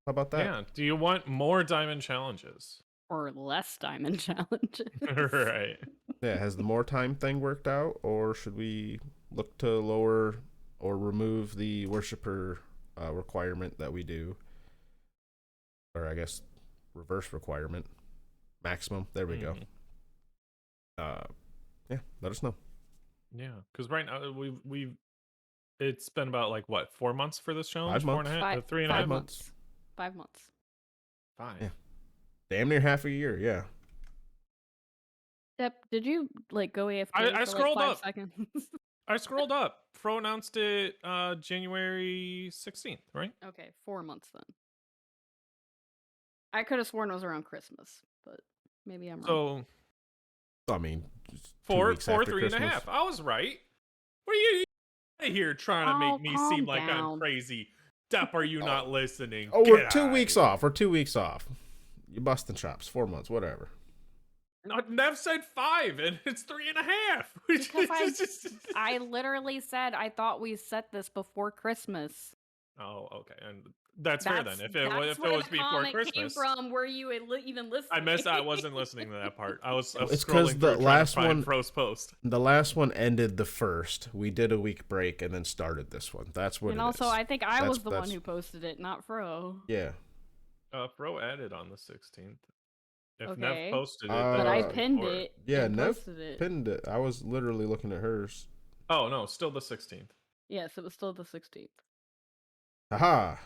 How about that? Yeah. Do you want more diamond challenges? Or less diamond challenges? Right. Yeah, has the more time thing worked out, or should we look to lower or remove the worshiper requirement that we do? Or I guess reverse requirement. Maximum. There we go. Yeah, let us know. Yeah, because right now we've it's been about like what 4 months for this challenge. 5 months. 3.5 months. 5 months. 5. Yeah. Damn near half a year. Yeah. Yep. Did you like go AFK? I for scrolled like 5 up. seconds? I scrolled up. Fro announced it January 16th, right? Okay, 4 months then. I could have sworn it was around Christmas, but maybe I'm wrong. So, I mean, 4, 3.5. I was right. What are you here trying to make me seem like I'm crazy? Depp, are you not listening? Oh, we're 2 weeks off. We're 2 weeks off. You're busting chops. 4 months, whatever. No, Nev said 5, and it's 3.5. Because I literally said I thought we set this before Christmas. Oh, okay, and that's fair then. If it That's was where the before comment came Christmas, from. Were you even listening? I missed. I wasn't listening to that part. I was It's 'cause scrolling the through trying to last find one- Fro's post. The last one ended the 1st. We did a week break and then started this one. That's what And it also, is. I think I was the one that's- who posted it, not Fro. Yeah. Fro added on the 16th. If Okay. Nev posted it, But then I it was pinned before. it. Yeah, and Nev posted it. pinned it. I was literally looking at hers. Oh no, still the 16th. Yes, it was still the 16th. Aha.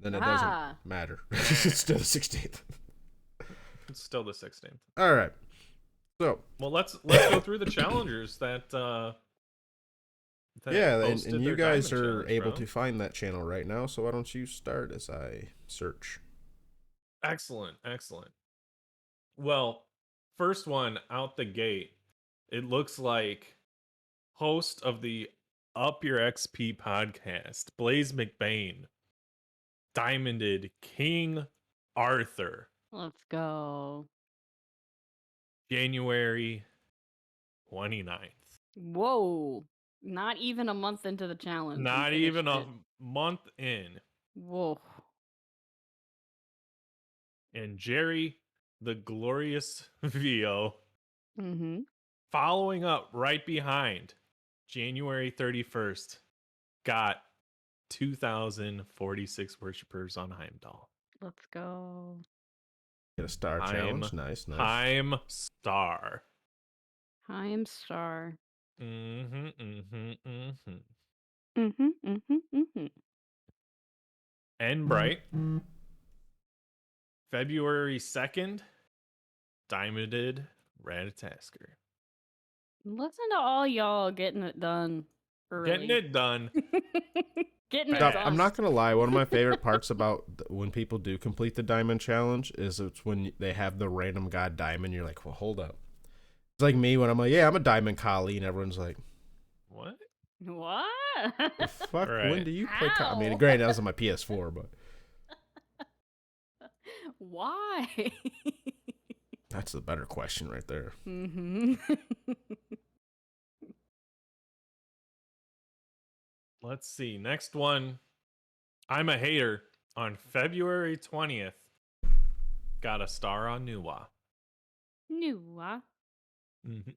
Then it Aha. doesn't matter. It's still the 16th. It's still the 16th. All right. So, Well, let's go through the challengers that yeah, posted and you their guys diamond are challenge, able bro. to find that channel right now, so why don't you start as I search? Excellent, excellent. Well, first one out the gate, it looks like host of the Up Your XP podcast, Blaze McBain, diamonded King Arthur, Let's go. January 29th. Whoa. Not even a month into the challenge. Not we even a finished month in. it. Whoa. And Jerry, the glorious VO, Mm-hmm. following up right behind, January 31st, got 2,046 worshippers on Heimdall. Let's go. Get a star challenge. Nice. Heim Star. Heim Star. Mm-hmm, mm-hmm, mm-hmm. Mm-hmm, mm-hmm, mm-hmm. And Bright. February 2nd, diamonded Ratatasker. Listen to all y'all getting it done early. Getting it done. Getting it Fast. done. I'm not gonna lie. One of my favorite parts about when people do complete the diamond challenge is it's when they have the random god diamond. You're like, well, hold up. It's like me when I'm like, yeah, I'm a diamond Kali, and everyone's like, What? What? the fuck? Right. When do you play? I mean, How? granted, that was on my PS4, but Why? that's the better question right there. Mm-hmm. Let's see. Next one. I'm a hater on February 20th. Got a star on Nuwa. Nuwa. Mm-hmm.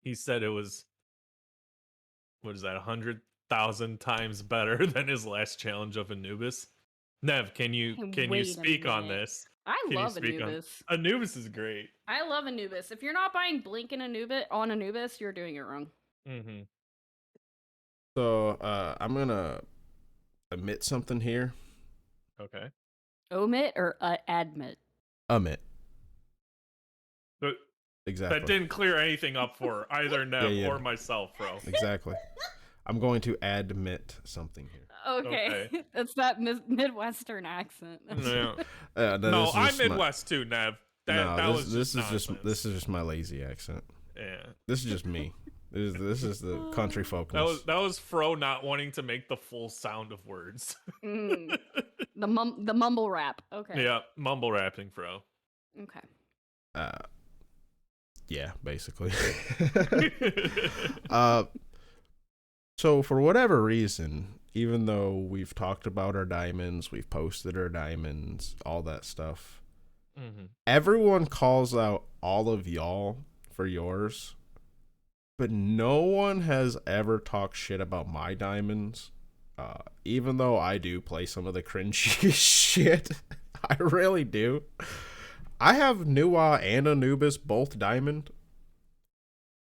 He said it was, what is that, 100,000 times better than his last challenge of Anubis. Nev, can you Wait a speak on minute. this? I Can you love speak on- Anubis. Anubis is great. I love Anubis. If you're not buying Blink and Anubis, you're doing it wrong. Mm-hmm. So I'm gonna admit something here. Okay. Omit or admit? Omit. But Exactly. that didn't clear anything up for either Nev Yeah. or myself, bro. Exactly. I'm going to admit something here. Okay. Okay. It's that Midwestern accent. No, No, no, this is I'm just my- Midwest too, Nev. That no, was this just is nonsense. this is just my lazy accent. Yeah. This is just me. This is the country folkness. That was Fro not wanting to make the full sound of words. Mm. The mumble rap. Okay. Yeah, mumble rapping, Fro. Okay. Yeah, basically. So for whatever reason, even though we've talked about our diamonds, we've posted our diamonds, all that stuff, everyone calls out all of y'all for yours, but no one has ever talked shit about my diamonds. Even though I do play some of the cringy shit, I really do. I have Nuwa and Anubis both diamond.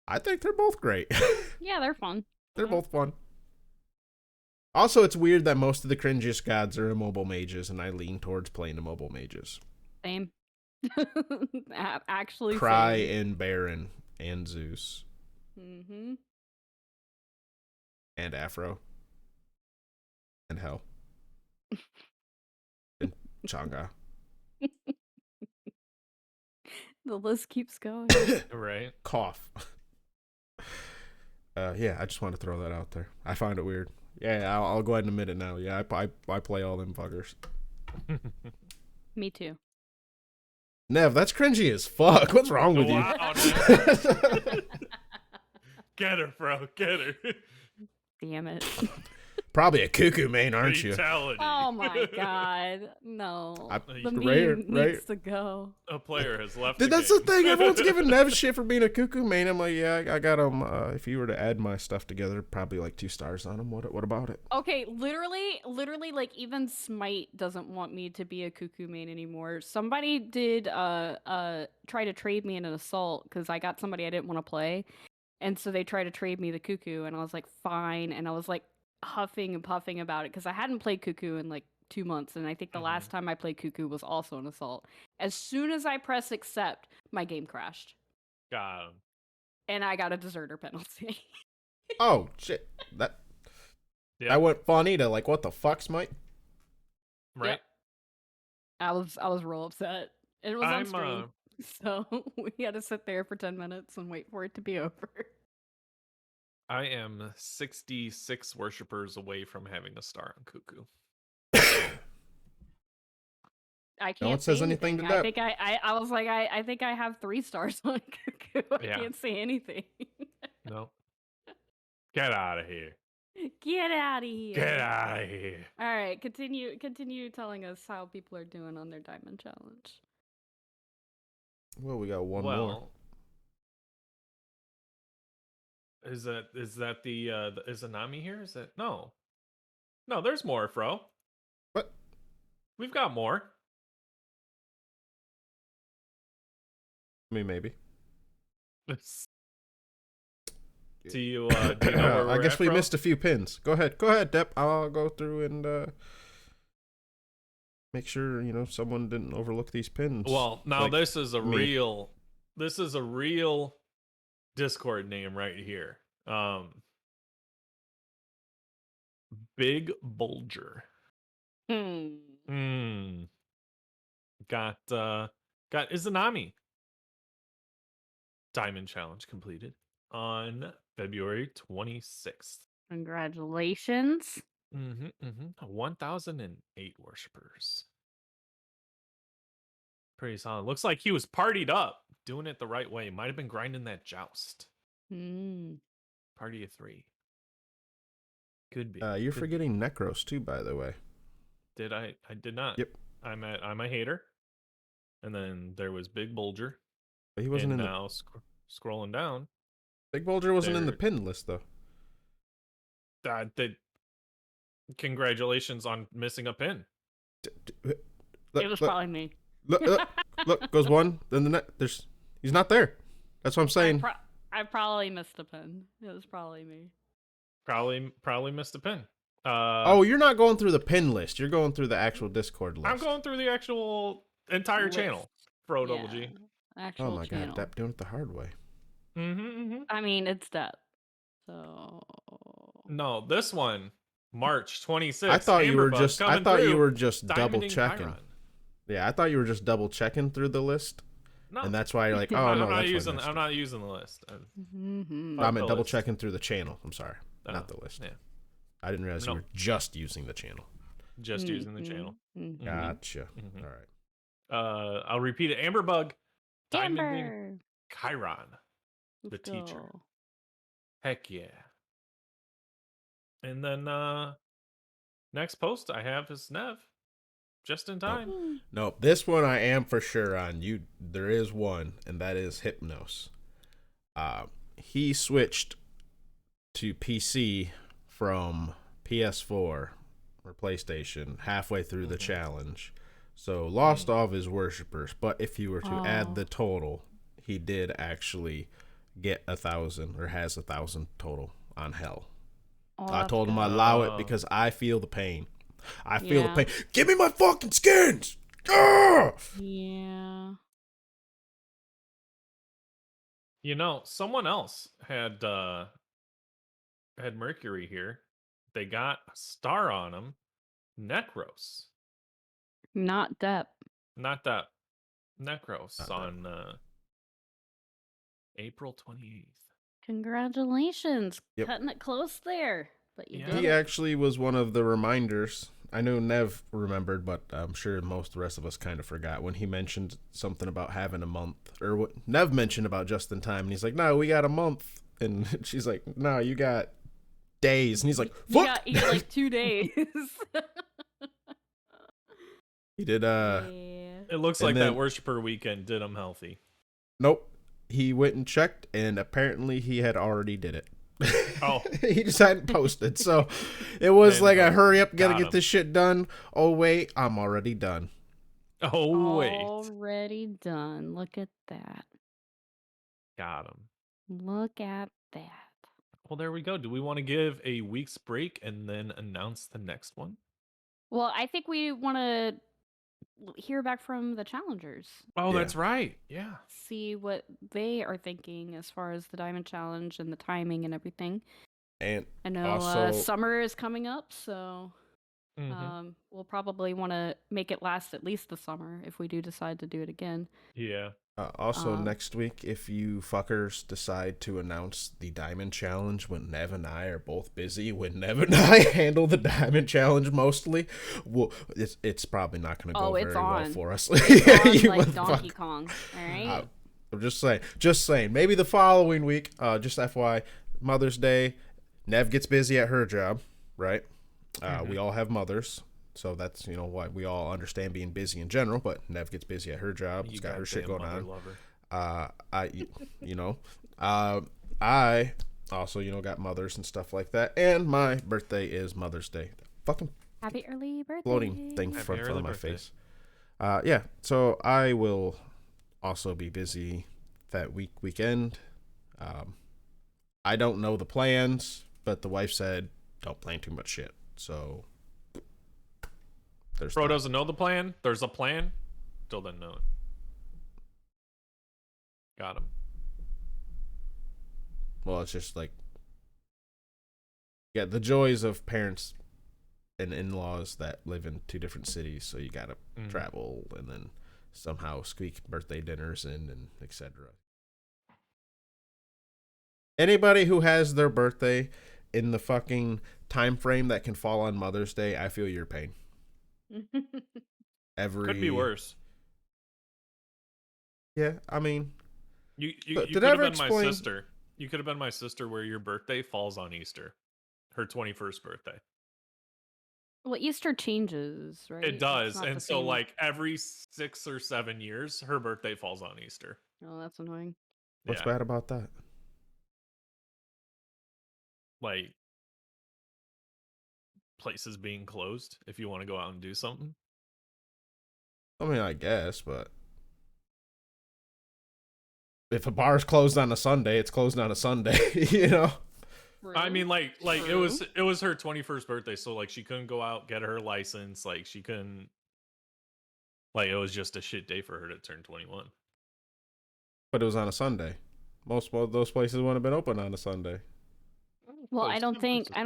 I think they're both great. Yeah, they're fun. They're both fun. Also, it's weird that most of the cringiest gods are immobile mages, and I lean towards playing immobile mages. Same. Actually, Cry same. and Baron and Zeus Mm-hmm. and Afro and Hell and Chang'e. The list keeps going. Right. Cough. Yeah, I just want to throw that out there. I find it weird. Yeah, I'll go ahead and admit it now. Yeah, I play all them fuckers. Me too. Nev, that's cringy as fuck. What's wrong with Wow, you? Get her, bro. Get her. Damn it. Probably a cuckoo mane, aren't you? Fatality. Oh my god. No. The Rare, meme right? needs to go. A player has left. Dude, that's the thing. Everyone's giving Nev shit for being a cuckoo mane. I'm like, yeah, I got him. If you were to add my stuff together, probably like 2 stars on him. What about it? Okay, literally, like even Smite doesn't want me to be a cuckoo main anymore. Somebody did try to trade me in an assault because I got somebody I didn't want to play, and so they tried to trade me the cuckoo, and I was like, fine, and I was like huffing and puffing about it because I hadn't played cuckoo in like 2 months, and I think the last time I played cuckoo was also an assault. As soon as I press accept, my game crashed, Got him. and I got a deserter penalty. Oh shit, that went funny to like what the fuck, Smite? Right. Yep. I was real upset. It was on stream, so we had to sit there for 10 minutes and wait for it to be over. I am 66 worshippers away from having a star on Cuckoo. I can't No one says say anything to I that. think I was like I think I have 3 stars on Cuckoo. I Yeah. can't say anything. No. Get out of here. Get out of here. Get out of here. All right, continue telling us how people are doing on their diamond challenge. Well, we got one more. Is that the is Anami here? Is that no? No, there's more, Fro. What? We've got more. I mean, maybe. Do you know where I guess we Fro? missed a few pins. Go ahead, Depp. I'll go through and make sure someone didn't overlook these pins. Well, now like this is a me. real Discord name right here. Big Bulger. Got Izanami. Diamond challenge completed on February 26th. Congratulations. 1008 worshippers. Pretty solid. Looks like he was partied up, doing it the right way. Might have been grinding that joust. Party of 3. Could be. You're forgetting Necros too, by the way. Did I? I did not. Yep. I'm a hater. And then there was Big Bulger. But he wasn't and in now scrolling down. Big Bulger wasn't in the pin list though. Congratulations on missing a pin. It was probably me. Look, goes one, then the next. He's not there. That's what I'm saying. I probably missed a pin. It was probably me. Probably missed a pin. You're not going through the pin list. You're going through the actual Discord list. I'm going through the actual entire channel. Fro Double G. Actual oh my channel. god, Depp doing it the hard way. I mean, it's Depp. So no, this one, March 26th. I thought you were just Diamond double checking. Chiron. Yeah, I thought you were just double checking through the list. No. And that's why you're like, oh no, I'm not using the list. I meant double checking through the channel. I'm sorry, not the list. Yeah. I didn't realize you were just using the channel. Just using the channel. Gotcha. All right. I'll repeat it. Amberbug. Amber. Chiron. The teacher. Heck yeah. And then next post I have is Nev. Just in time. Nope. This one I am for sure on. There is one, and that is Hypnos. He switched to PC from PS4 or PlayStation halfway through the challenge. So lost all of his worshippers, but if you were to add the total, he did actually get 1,000 or has 1,000 total on Hell. I told him I'd allow it because I feel the pain. I feel the pain. Give me my fucking skins! Yeah. Someone else had Mercury here. They got a star on him. Necros. Not Depp. Not that. Necros on April 28th. Congratulations. Cutting it close there. But you did He it. actually was one of the reminders I knew Nev remembered, but I'm sure most of the rest of us kind of forgot when he mentioned something about having a month, or what Nev mentioned about just in time, and he's like, "No, we got a month," and she's like, "No, you got days," and he's like, "Fuck." You got like 2 days. He did. Yeah. It looks And like then- that worshiper weekend did him healthy. Nope. He went and checked, and apparently he had already did it. Oh. He just hadn't posted, so it was Then like a hurry up, gotta got get him. this shit done. Oh wait, I'm already done. Oh, wait. Already done. Look at that. Got him. Look at that. Well, there we go. Do we want to give a week's break and then announce the next one? Well, I think we want to hear back from the challengers. Oh, Yeah. that's right. Yeah. See what they are thinking as far as the Diamond Challenge and the timing and everything. And I know also, summer is coming up, so Mhm. we'll probably want to make it last at least the summer if we do decide to do it again. Yeah. also next week, if you fuckers decide to announce the Diamond Challenge when Nev and I are both busy, when Nev and I handle the Diamond Challenge mostly, well, it's probably not going to go it's very well on. for us. It's on You like motherfucker. Donkey Kong, all right? I'm just saying. Maybe the following week, just FYI, Mother's Day, Nev gets busy at her job, right? We all have mothers, so that's why we all understand being busy in general. But Nev gets busy at her job. She's got her shit going on. I also got mothers and stuff like that, and my birthday is Mother's Day. Fucking Happy early birthday. floating thing Happy in front early of my birthday. face. Yeah, so I will also be busy that weekend. I don't know the plans, but the wife said don't plan too much shit. So there's Bro that. doesn't know the plan. There's a plan. Still doesn't know it. Got him. Well, it's just like, yeah, the joys of parents and in-laws that live in two different cities, so you gotta travel and then somehow squeak birthday dinners in and etc. Anybody who has their birthday in the fucking time frame that can fall on Mother's Day, I feel your pain. Could be worse. Yeah, I mean, You But could did have I ever been my explain- sister. You could have been my sister where your birthday falls on Easter. Her 21st birthday. Well, Easter changes, right? It It's does. not And the so same- like every 6 or 7 years, her birthday falls on Easter. Oh, that's annoying. what's Yeah. bad about that? Like places being closed if you want to go out and do something. I mean, I guess, but if a bar's closed on a Sunday, it's closed on a Sunday, I mean, like it True. was her 21st birthday, so like she couldn't go out get her license, like she couldn't, like it was just a shit day for her to turn 21. But it was on a Sunday. Most of those places wouldn't have been open on a Sunday. Well, Oh, I don't some think places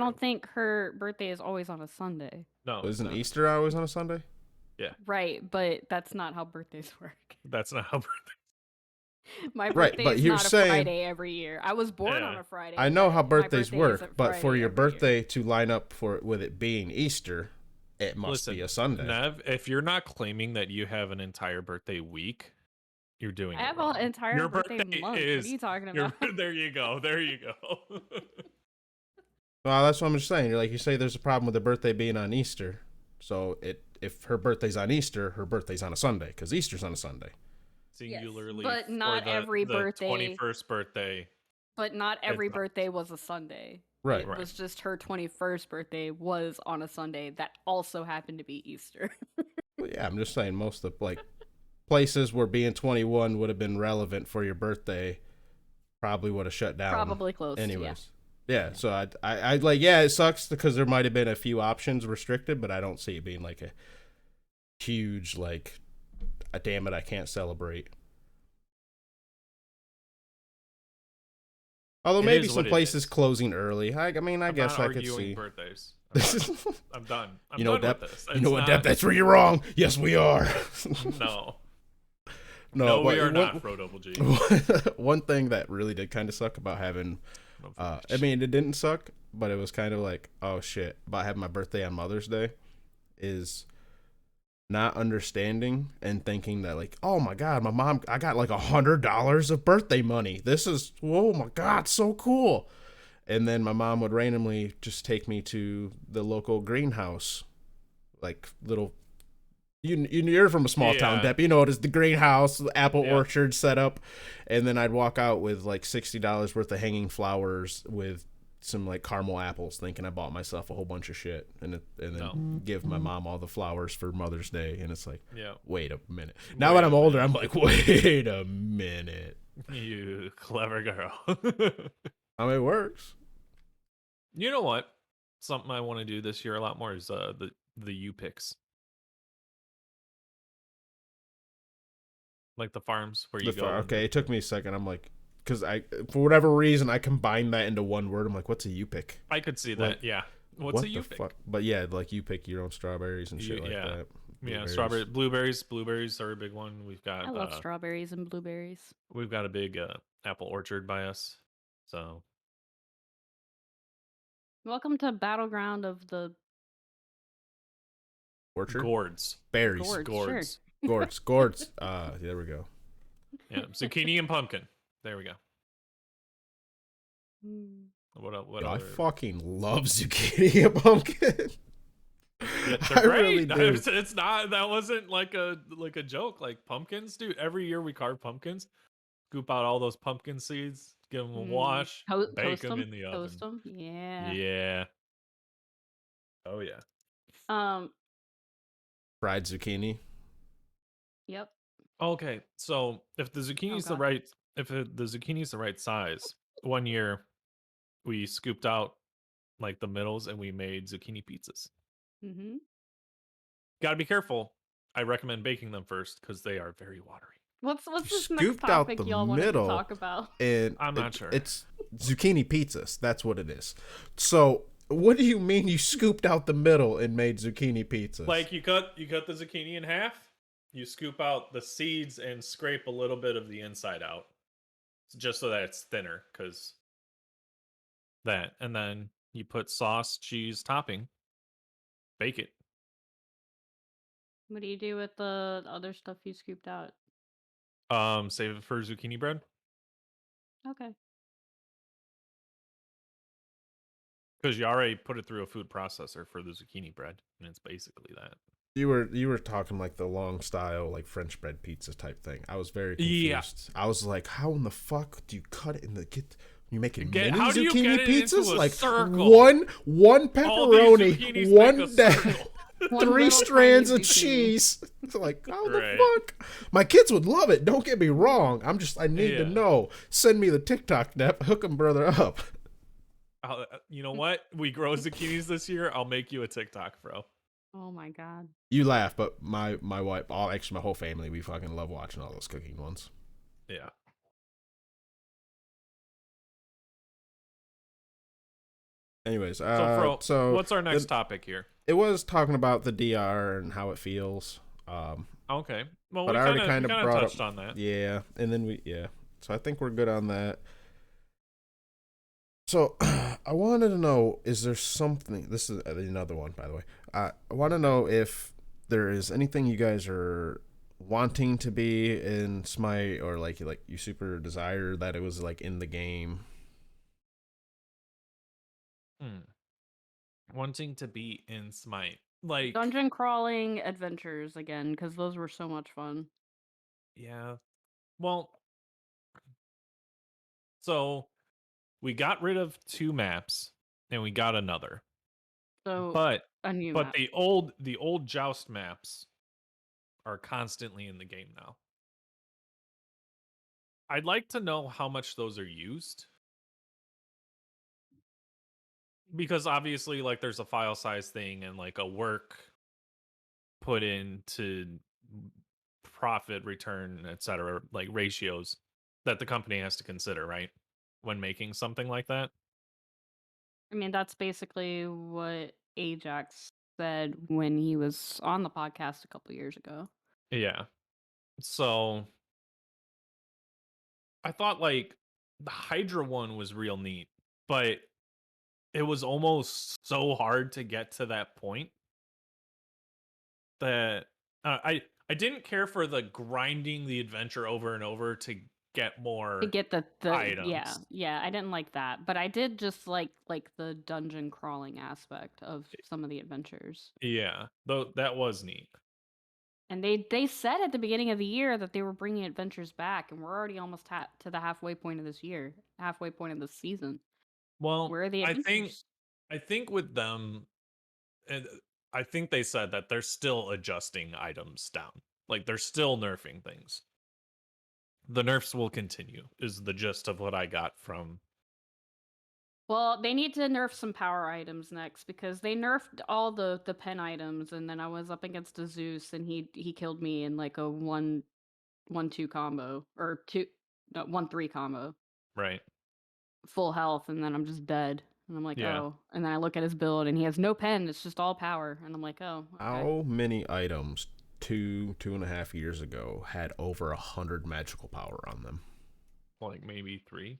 are. her birthday is always on a Sunday. No, it's Isn't not. Easter always on a Sunday? Right, but that's not how birthdays work. That's not how birthday. My Right, birthday but is you're not a saying- Friday every year. I was born on Yeah. a Friday. I know but how my birthdays birthday work, isn't but for Friday your every year. birthday to line up with it being Easter, it must Listen, be a Sunday. Nev, if you're not claiming that you have an entire birthday week, you're doing I it have wrong. an entire Your birthday, birthday month. is- What are you talking You're- about? there you go. There you go. Well, that's what I'm just saying. You say there's a problem with the birthday being on Easter. So if her birthday's on Easter, her birthday's on a Sunday because Easter's on a Sunday. Singularly, but for not every the birthday- 21st birthday. But not every It's not. birthday was a Sunday. Right. It was just her 21st birthday was on a Sunday that also happened to be Easter. Well, yeah, I'm just saying most of places where being 21 would have been relevant for your birthday probably would have shut down. Probably close. Anyways. Yeah, so I it sucks because there might have been a few options restricted, but I don't see it being like a huge damn it, I can't celebrate. Although It maybe is some what it places is. closing early. I mean, I I'm guess not I could arguing see. birthdays. You I'm done. I'm know, done Depp. with this. You know It's what, not- Depp? That's where you're wrong. Yes, we are. No. No, we but are not, Fro Double G. One thing that really did kind of suck about having, I mean, it didn't suck, but it was kind of like, oh shit, about having my birthday on Mother's Day, is not understanding and thinking that like, oh my god, my mom, I got like $100 of birthday money. This is, oh my god, so cool. And then my mom would randomly just take me to the local greenhouse, like little. You're from a small town, Depp. You know it is the greenhouse, the apple orchard set up, and then I'd walk out with like $60 worth of hanging flowers with some like caramel apples, thinking I bought myself a whole bunch of shit, and then give my mom all the flowers for Mother's Day, and it's like, wait a minute. Now that I'm older, I'm like, wait a minute. You clever girl. I mean, it works. You know what? Something I want to do this year a lot more is the U picks. Like the farms where you go. Okay, it took me a second. I'm like, because for whatever reason, I combined that into one word. I'm like, what's a U-pick? I could see that, yeah. What's a U-pick? But yeah, like you pick your own strawberries and shit like that. Yeah, strawberry, blueberries. Blueberries are a big one. We've got. I love strawberries and blueberries. We've got a big apple orchard by us, so. Welcome to Battleground of the orchard. Gourds. Berries. Gourds. Sure. Gourds. There we go. Yeah, zucchini and pumpkin. There we go. What I fucking love zucchini and pumpkin. Yeah, they're great. Really do. It's not. That wasn't like a joke. Like pumpkins, dude. Every year we carve pumpkins, scoop out all those pumpkin seeds, give them a wash, bake them in the oven. Toast them. Yeah. Yeah. Oh yeah. Fried zucchini. Yep. Okay, so if the zucchini's the right size, one year we scooped out like the middles and we made zucchini pizzas. Got to be careful. I recommend baking them first because they are very watery. What's this next topic y'all want to talk about? And I'm not sure. It's zucchini pizzas. That's what it is. So what do you mean you scooped out the middle and made zucchini pizzas? Like you cut the zucchini in half, you scoop out the seeds and scrape a little bit of the inside out, just so that it's thinner. Because that, and then you put sauce, cheese, topping, bake it. What do you do with the other stuff you scooped out? Save it for zucchini bread. Okay. Because you already put it through a food processor for the zucchini bread, and it's basically that. You were talking like the long style, like French bread pizza type thing. I was very confused. I was like, how in the fuck do you cut it in the you making mini zucchini pizzas? Like circle? one pepperoni, one three strands of cheese. It's like, how the fuck? My kids would love it. Don't get me wrong. I need to know. Send me the TikTok, Nep. Hook them brother up. You know what? We grow zucchinis this year. I'll make you a TikTok, bro. Oh my god. You laugh, but my wife, actually my whole family, we fucking love watching all those cooking ones. Yeah. Anyways, so what's our next topic here? It was talking about the DR and how it feels. Okay. Well, but we I already kind of touched on that. Yeah, and then so I think we're good on that. So I wanted to know, is there something? This is another one, by the way. I want to know if there is anything you guys are wanting to be in Smite, or like you super desire that it was like in the game. Wanting to be in Smite, like dungeon crawling adventures again, because those were so much fun. Yeah. Well, so we got rid of 2 maps and we got another. So a new map. the old Joust maps are constantly in the game now. I'd like to know how much those are used. Because obviously, like, there's a file size thing and like a work put into profit, return, etc., like ratios that the company has to consider, right? When making something like that. I mean, that's basically what Ajax said when he was on the podcast a couple years ago. Yeah. So I thought like the Hydra one was real neat, but it was almost so hard to get to that point that I didn't care for the grinding the adventure over and over to get To more get the items. yeah, I didn't like that, but I did just like the dungeon crawling aspect of some of the adventures. Yeah, though that was neat. And they said at the beginning of the year that they were bringing adventures back, and we're already almost to the halfway point of this year, halfway point of this season. Well, Where are the adventures? I think with them, and I think they said that they're still adjusting items down. Like they're still nerfing things. The nerfs will continue, is the gist of what I got from. Well, they need to nerf some power items next because they nerfed all the pen items, and then I was up against a Zeus, and he killed me in like a 1-1-2 combo or 1-3 combo, Right. full health, and then I'm just dead. And I'm like, Yeah. oh. And then I look at his build, and he has no pen; it's just all power. And I'm like, oh, okay. How many items 2.5 years ago had over 100 magical power on them? Like maybe 3.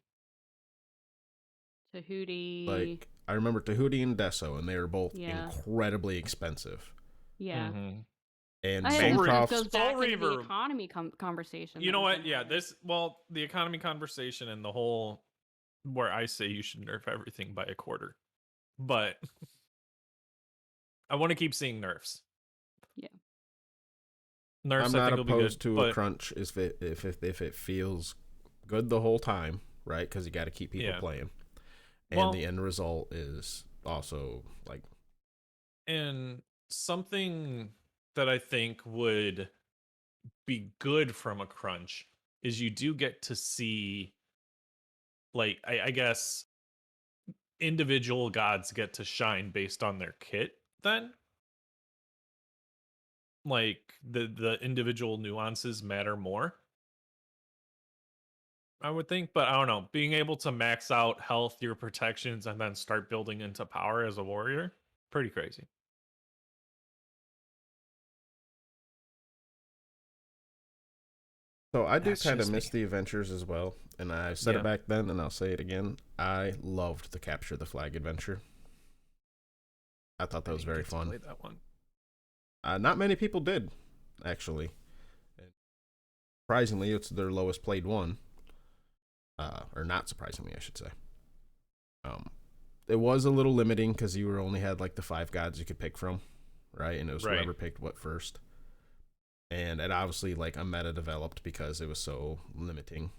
Tahuti, Like, I remember Tahuti and Deso, and they were both yeah, incredibly expensive. yeah. Mm-hmm. And This Bancroft's goes back Soul into the Reaver. economy conversation. You That know we've what? been Yeah, having. the economy conversation and the whole where I say you should nerf everything by a quarter. But I want to keep seeing nerfs. Yeah. Nerfs I'm I not think will be good, opposed to a but crunch if it feels good the whole time, right? Because you got to keep people yeah. playing, and Well, the end result is also like. and something that I think would be good from a crunch is you do get to see, like, I guess individual gods get to shine based on their kit then. Like the individual nuances matter more, I would think, but I don't know. Being able to max out health, your protections, and then start building into power as a warrior, pretty crazy. So I do That's kind of just miss me. the adventures as well, and I said Yeah. it back then, and I'll say it again. I loved the capture the flag adventure. I thought that I was didn't very get to fun. play that one. Not many people did, actually. Surprisingly, it's their lowest played one, or not surprisingly, I should say. Um, it was a little limiting because you were only had like the 5 gods you could pick from, right? And it was Right. whoever picked what first. And it obviously like a meta developed because it was so limiting.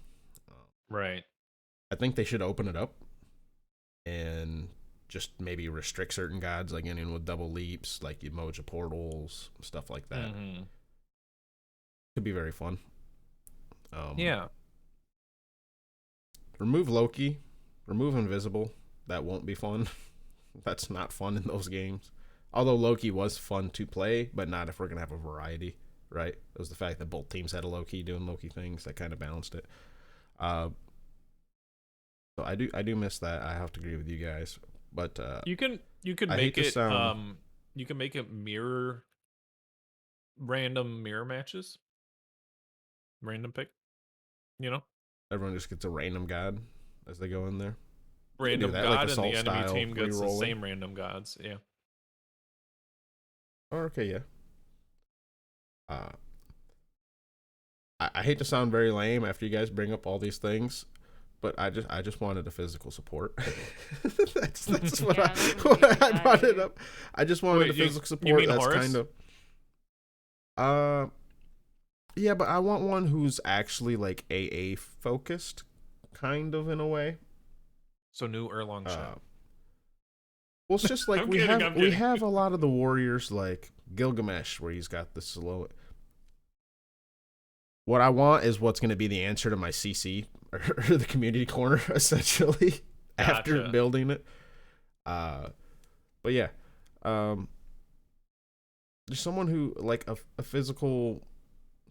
Right. I think they should open it up and just maybe restrict certain gods, like anyone with double leaps, like emoji portals, stuff like that. Mm-hmm. Could be very fun. Yeah. Remove Loki, remove Invisible. That won't be fun. That's not fun in those games. Although Loki was fun to play, but not if we're gonna have a variety, right? It was the fact that both teams had a Loki doing Loki things that kind of balanced it. So I do miss that. I have to agree with you guys, but You can I make hate to it sound. you can make it random mirror matches. Random pick, you know? Everyone just gets a random god as they go in there. You can do Random that, like god and the assault enemy style team gets the re-rolling. same random gods. Yeah. Oh, okay, yeah. Uh, I hate to sound very lame after you guys bring up all these things, but I just wanted a physical support. That's what Yeah, that was what basic I brought it value. up. I just wanted Wait, a physical you support. mean That's Horus? kind of yeah, but I want one who's actually like AA focused, kind of in a way. So new Erlong Shen. Well, it's just like I'm kidding. I'm we kidding. have a lot of the warriors like Gilgamesh, where he's got the slow. What I want is what's going to be the answer to my CC or the community corner, essentially, after Gotcha. building it. But yeah, there's someone who like a physical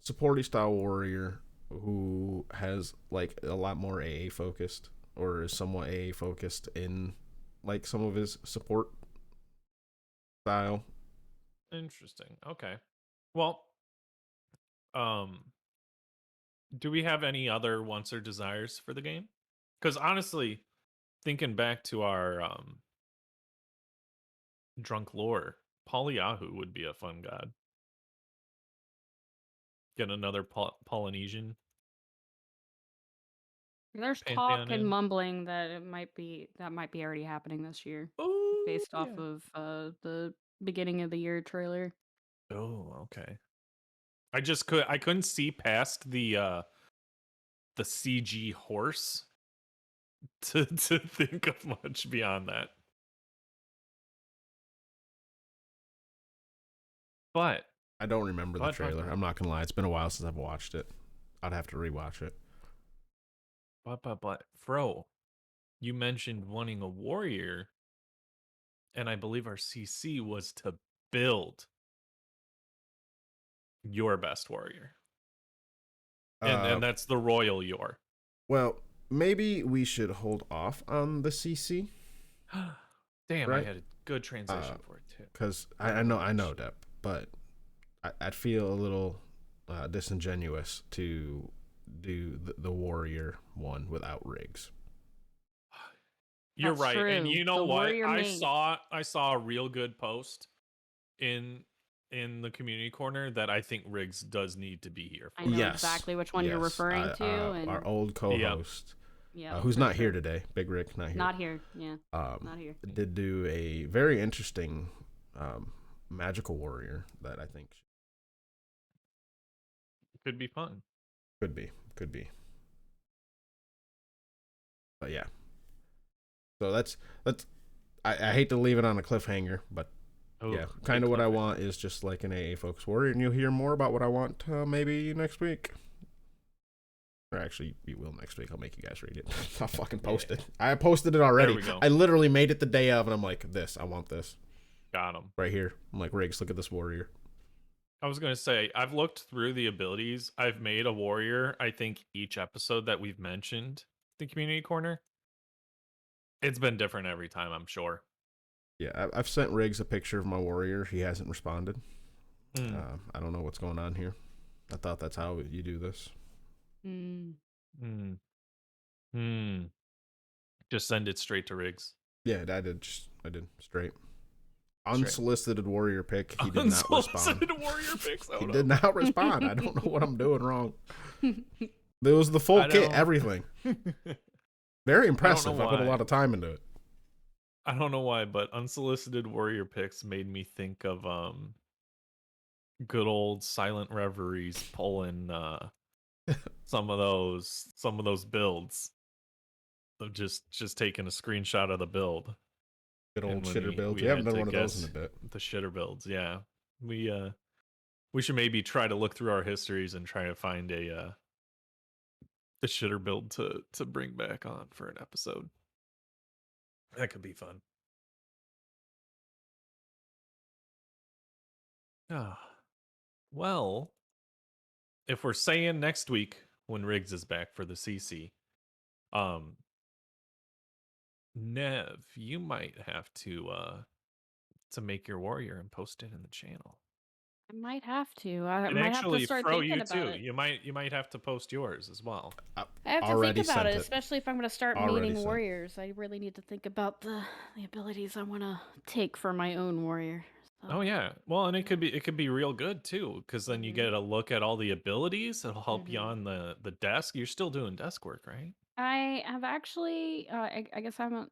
supporty style warrior who has like a lot more AA focused or is somewhat AA focused in like some of his support style. Interesting. Okay. Well, um, do we have any other wants or desires for the game? Because honestly, thinking back to our drunk lore, Polyahu would be a fun god. get another Polynesian. There's Pantheon talk and in. mumbling that it might be already happening this year, Oh, based off yeah. of the beginning of the year trailer. Oh, okay. I couldn't see past the CG horse to think of much beyond that. But I don't remember the trailer. I'm not gonna lie. It's been a while since I've watched it. I'd have to rewatch it. But Fro, you mentioned wanting a warrior, and I believe our CC was to build your best warrior. And that's the royal your. Well, maybe we should hold off on the CC. Damn, right? I had a good transition for it too. Because I know, Depp, but I'd feel a little disingenuous to do the warrior one without Riggs. You're That's right, true. and you know The what? warrior I main. saw a real good post in the community corner that I think Riggs does need to be here for. I know exactly which one you're referring to. And our old co-host, who's not here today, Big Rick, not here. Not here, yeah. Not here. Did do a very interesting magical warrior that I think could be fun. Could be. But yeah. So that's I hate to leave it on a cliffhanger, but yeah, kind of what I want is just like an AA focus warrior, and you'll hear more about what I want maybe next week. Or actually, you will next week. I'll make you guys read it. I'll fucking post it. I posted it already. There we go. I literally made it the day of, and I'm like, I want this. Got him. Right here. I'm like, Riggs, look at this warrior. I was going to say, I've looked through the abilities. I've made a warrior, I think, each episode that we've mentioned the community corner. It's been different every time, I'm sure. Yeah, I've sent Riggs a picture of my warrior. He hasn't responded. I don't know what's going on here. I thought that's how you do this. Just send it straight to Riggs. Yeah, I did straight. Unsolicited warrior pick. He did not respond. Unsolicited warrior picks. He did not respond. I don't know what I'm doing wrong. There was the full kit, everything. Very impressive. I put a lot of time into it. I don't know why, but unsolicited warrior picks made me think of good old Silent Reveries pulling some of those builds of just taking a screenshot of the build. Good old shitter builds. We haven't done one of those in a bit. The shitter builds, yeah. We should maybe try to look through our histories and try to find a shitter build to bring back on for an episode. That could be fun. Well, if we're saying next week when Riggs is back for the CC, Nev, you might have to make your warrior and post it in the channel. I might have to. I might actually, have to start Fro, thinking you about too. it. You might have to post yours as well. I have to already think about sent it, it. especially if I'm going to start Already meeting sent. warriors. I really need to think about the abilities I want to take for my own warrior. So. Oh yeah, well, and it could be real good too, because then you get a look at all the abilities. It'll help you on the desk. You're still doing desk work, right? I have actually. I guess I haven't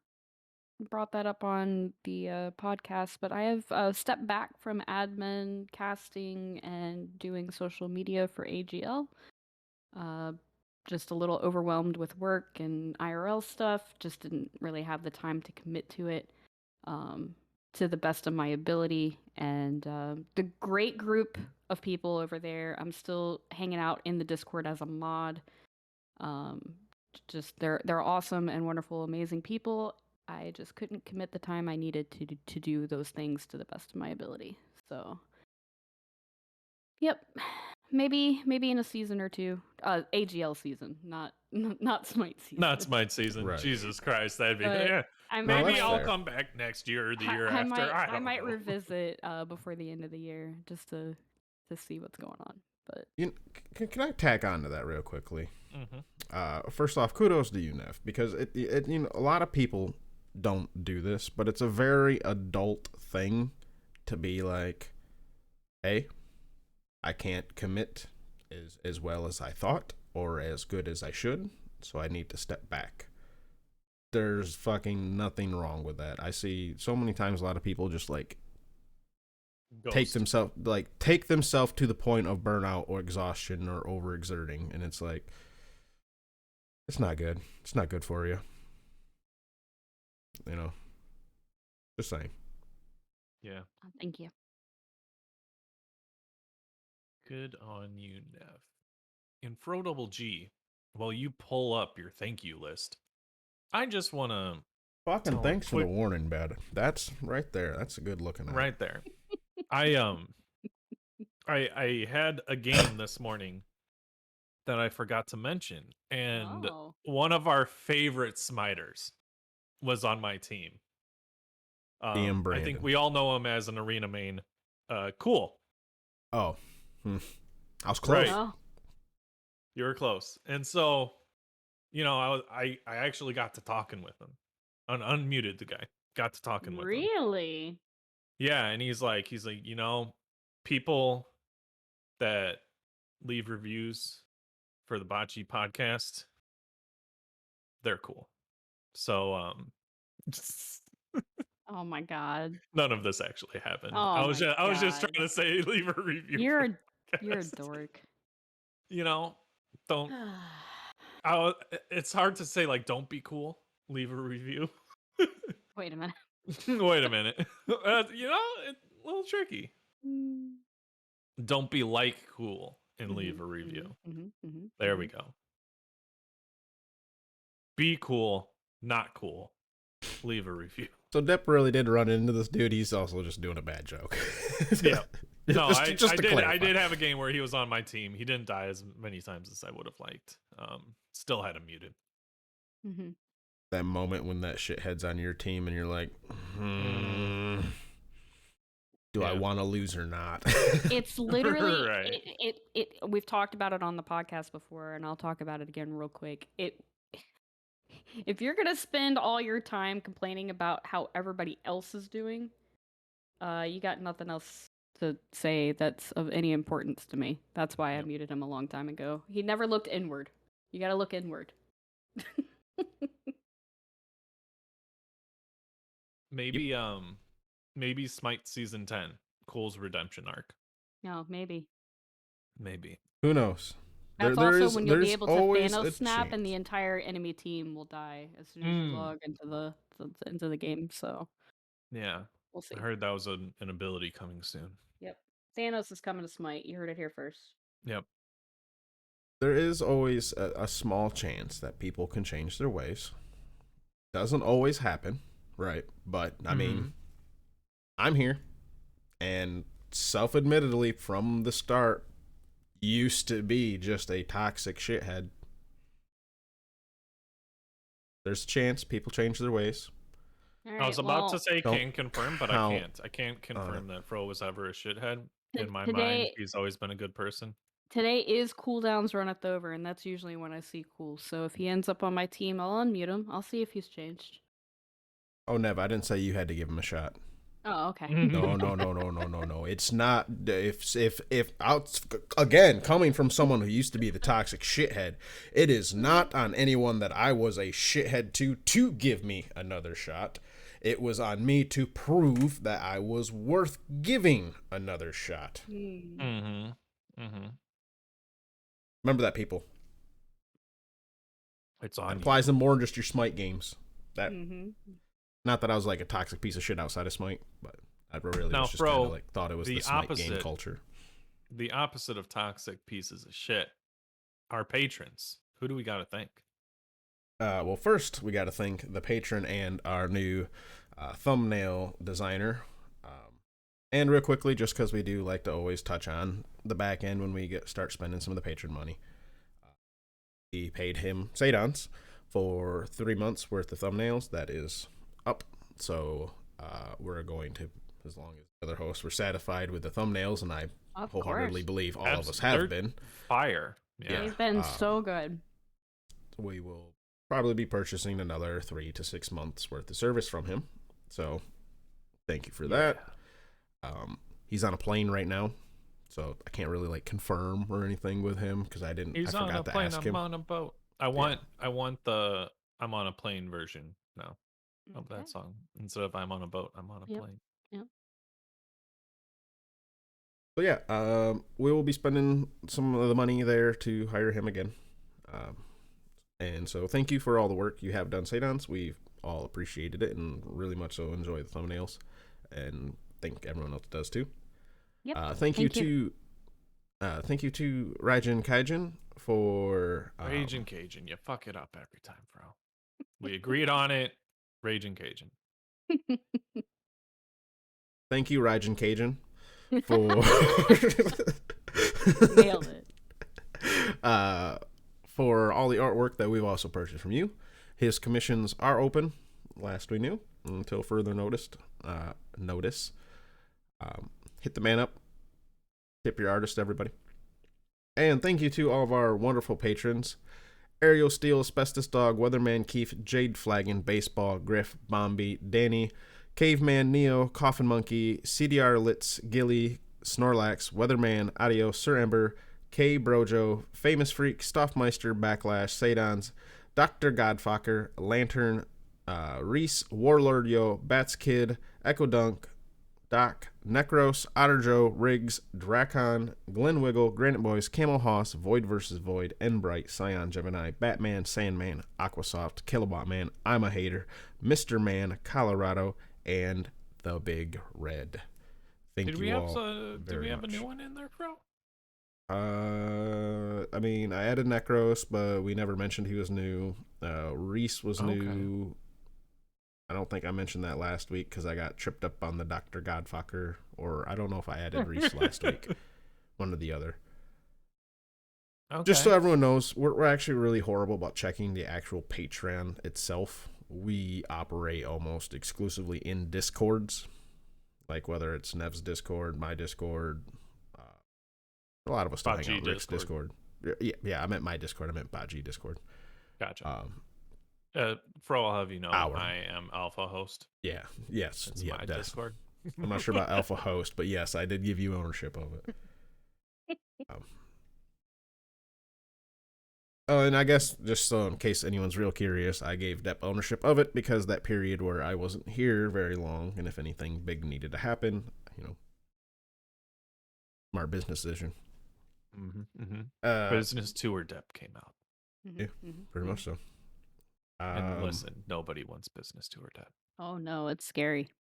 brought that up on the podcast, but I have stepped back from admin, casting, and doing social media for AGL. Just a little overwhelmed with work and IRL stuff. Just didn't really have the time to commit to it to the best of my ability. And the great group of people over there, I'm still hanging out in the Discord as a mod. Just they're awesome and wonderful, amazing people. I just couldn't commit the time I needed to do those things to the best of my ability. So, yep. Maybe in a season or two. AGL season, not Smite season. Not Smite season. Right. Jesus Christ, that'd be yeah. Maybe I'll come back next year or the year after. I might revisit before the end of the year just to see what's going on. But can I tack on to that real quickly? First off, kudos to you, Nev, because it a lot of people don't do this, but it's a very adult thing to be like, hey, I can't commit as well as I thought or as good as I should, so I need to step back. There's fucking nothing wrong with that. I see so many times a lot of people just like take themselves to the point of burnout or exhaustion or overexerting, and it's like it's not good. It's not good for you. You know, just saying. Yeah. Thank you. Good on you, Nev. In Fro Double G, while you pull up your thank you list, I just want to Fucking thanks for the warning, bud. That's right there. That's a good looking at. Right there. I had a game this morning that I forgot to mention, and one of our favorite smiters was on my team. I think we all know him as an arena main. Cool. Oh, I was close. Right. Oh. You were close, and so, you know, I actually got to talking with him, unmuted the guy, got to talking with him. Really? Yeah, and he's like, you know, people that leave reviews for the Bocce podcast, they're cool. So, oh my god, none of this actually happened. Oh I was just trying to say, leave a review. You're a dork. You know, don't. It's hard to say, like, don't be cool. Leave a review. Wait a minute. Wait a minute. You know, it's a little tricky. Don't be like cool and leave a review. There we go. Be cool, not cool. Leave a review. So Depp really did run into this dude. He's also just doing a bad joke. Yeah. No, I did have a game where he was on my team. He didn't die as many times as I would have liked. Still had him muted. That moment when that shithead's on your team and you're like, do I want to lose or not? It's literally right. it we've talked about it on the podcast before, and I'll talk about it again real quick. If you're gonna spend all your time complaining about how everybody else is doing, you got nothing else to say that's of any importance to me. That's why I muted him a long time ago. He never looked inward. You gotta look inward. Maybe Smite Season 10, Cole's redemption arc. No, maybe. Who knows? That's also when you'll be able to Thanos snap and the entire enemy team will die as soon as you log into the game. So yeah, we'll see. I heard that was an ability coming soon. Yep, Thanos is coming to Smite. You heard it here first. Yep. There is always a small chance that people can change their ways. Doesn't always happen, right? But I mean, I'm here, and self-admittedly from the start, used to be just a toxic shithead. There's a chance people change their ways. Right, I was about to say can confirm, but I can't. I can't confirm that Fro was ever a shithead. In my mind, he's always been a good person. Today is cooldowns runneth over, and that's usually when I see cool. So if he ends up on my team, I'll unmute him. I'll see if he's changed. Oh, Nev, I didn't say you had to give him a shot. Oh, okay. No. It's not. If again, coming from someone who used to be the toxic shithead, it is not on anyone that I was a shithead to give me another shot. It was on me to prove that I was worth giving another shot. Remember that, people. It's on. It applies to more than just your Smite games. That. Not that I was like a toxic piece of shit outside of Smite, but I really was just kind of like thought it was the Smite game culture. The opposite of toxic pieces of shit. Our patrons. Who do we got to thank? Well, first we got to thank the patron and our new thumbnail designer. And real quickly, just because we do like to always touch on the back end when we start spending some of the patron money, we paid him Sadons for 3 months worth of thumbnails. That is up, so we're going to, as long as the other hosts were satisfied with the thumbnails, and I wholeheartedly believe all of us have been. Fire. Yeah. They've been so good. We will probably be purchasing another 3 to 6 months worth of service from him, so thank you for that. He's on a plane right now, so I can't really like confirm or anything with him because I forgot to ask him. I'm on a boat. I want the I'm on a plane version now of that song. Instead of I'm on a boat, I'm on a plane. Yep. But yeah, we will be spending some of the money there to hire him again. And so thank you for all the work you have done, Sadons. We've all appreciated it and really much so enjoy the thumbnails. And think everyone else does too. Yep. Thank you to Raijin Kaijin for Raging Cajun, you fuck it up every time, bro. We agreed on it. Raging Cajun. Thank you, Raijin Cajun, for Nailed it. For all the artwork that we've also purchased from you. His commissions are open, last we knew, until further notice. Hit the man up. Tip your artist, everybody. And thank you to all of our wonderful patrons. Ariel Steele, Asbestos Dog, Weatherman Keith, Jade Flagon, Baseball, Griff, Bombi, Danny, Caveman Neo, Coffin Monkey, CDR Litz, Gilly, Snorlax, Weatherman, Audio, Sir Ember, K Brojo, Famous Freak, Stoffmeister, Backlash, Sadons, Dr. Godfucker, Lantern, Reese, Warlord Yo, Bats Kid, Echo Dunk, Doc, Necros, Otter Joe, Riggs, Dracon, Glenwiggle, Granite Boys, Camel Hoss, Void vs. Void, Enbright, Scion Gemini, Batman, Sandman, Aquasoft, Kilobot Man, I'm a Hater, Mr. Man, Colorado, and the Big Red. Thank you all Did we have much. a new one in there, bro? I mean, I added Necros, but we never mentioned he was new. Reese was new. I don't think I mentioned that last week because I got tripped up on the Dr. Godfucker, or I don't know if I added Reese last week. One or the other. Okay. Just so everyone knows, we're actually really horrible about checking the actual Patreon itself. We operate almost exclusively in Discords, like whether it's Nev's Discord, my Discord. A lot of us still hang out in Rick's Discord. Yeah, I meant my Discord. I meant Baji Discord. Gotcha. For all of you know, I am Alpha Host. Yeah, yes. It's yeah, my Discord. I'm not sure about Alpha Host, but yes, I did give you ownership of it. Oh, and I guess just so in case anyone's real curious, I gave Depp ownership of it because that period where I wasn't here very long, and if anything big needed to happen, smart business decision. Business Tour Depp came out. Yeah, pretty much so. And listen, nobody wants Business Tour Depp. Oh no, it's scary.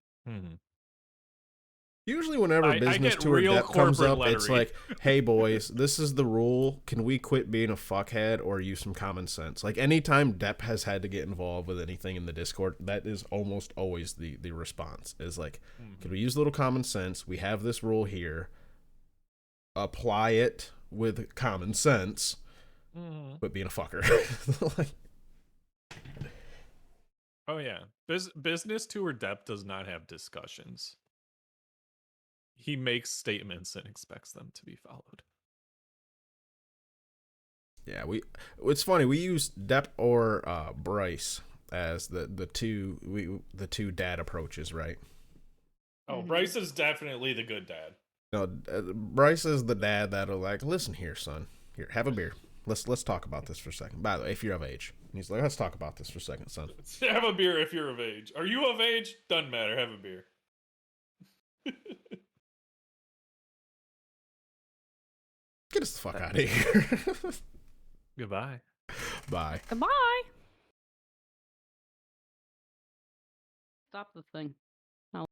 Usually whenever Business Tour Depp comes up, it's like, hey boys, this is the rule. Can we quit being a fuckhead or use some common sense? Like anytime Depp has had to get involved with anything in the Discord, that is almost always the response is like, can we use a little common sense? We have this rule here. Apply it with common sense, but being a fucker. Like, oh yeah, Business Tour Depp does not have discussions. He makes statements and expects them to be followed. Yeah, it's funny, we use Depp or Bryce as the two dad approaches, right? Oh, Bryce is definitely the good dad. No, Bryce is the dad that'll like, listen here, son. Here, have a beer. Let's talk about this for a second. By the way, if you're of age. And he's like, let's talk about this for a second, son. Have a beer if you're of age. Are you of age? Doesn't matter. Have a beer. Get us the fuck out of here. Goodbye. Bye. Goodbye. Stop the thing.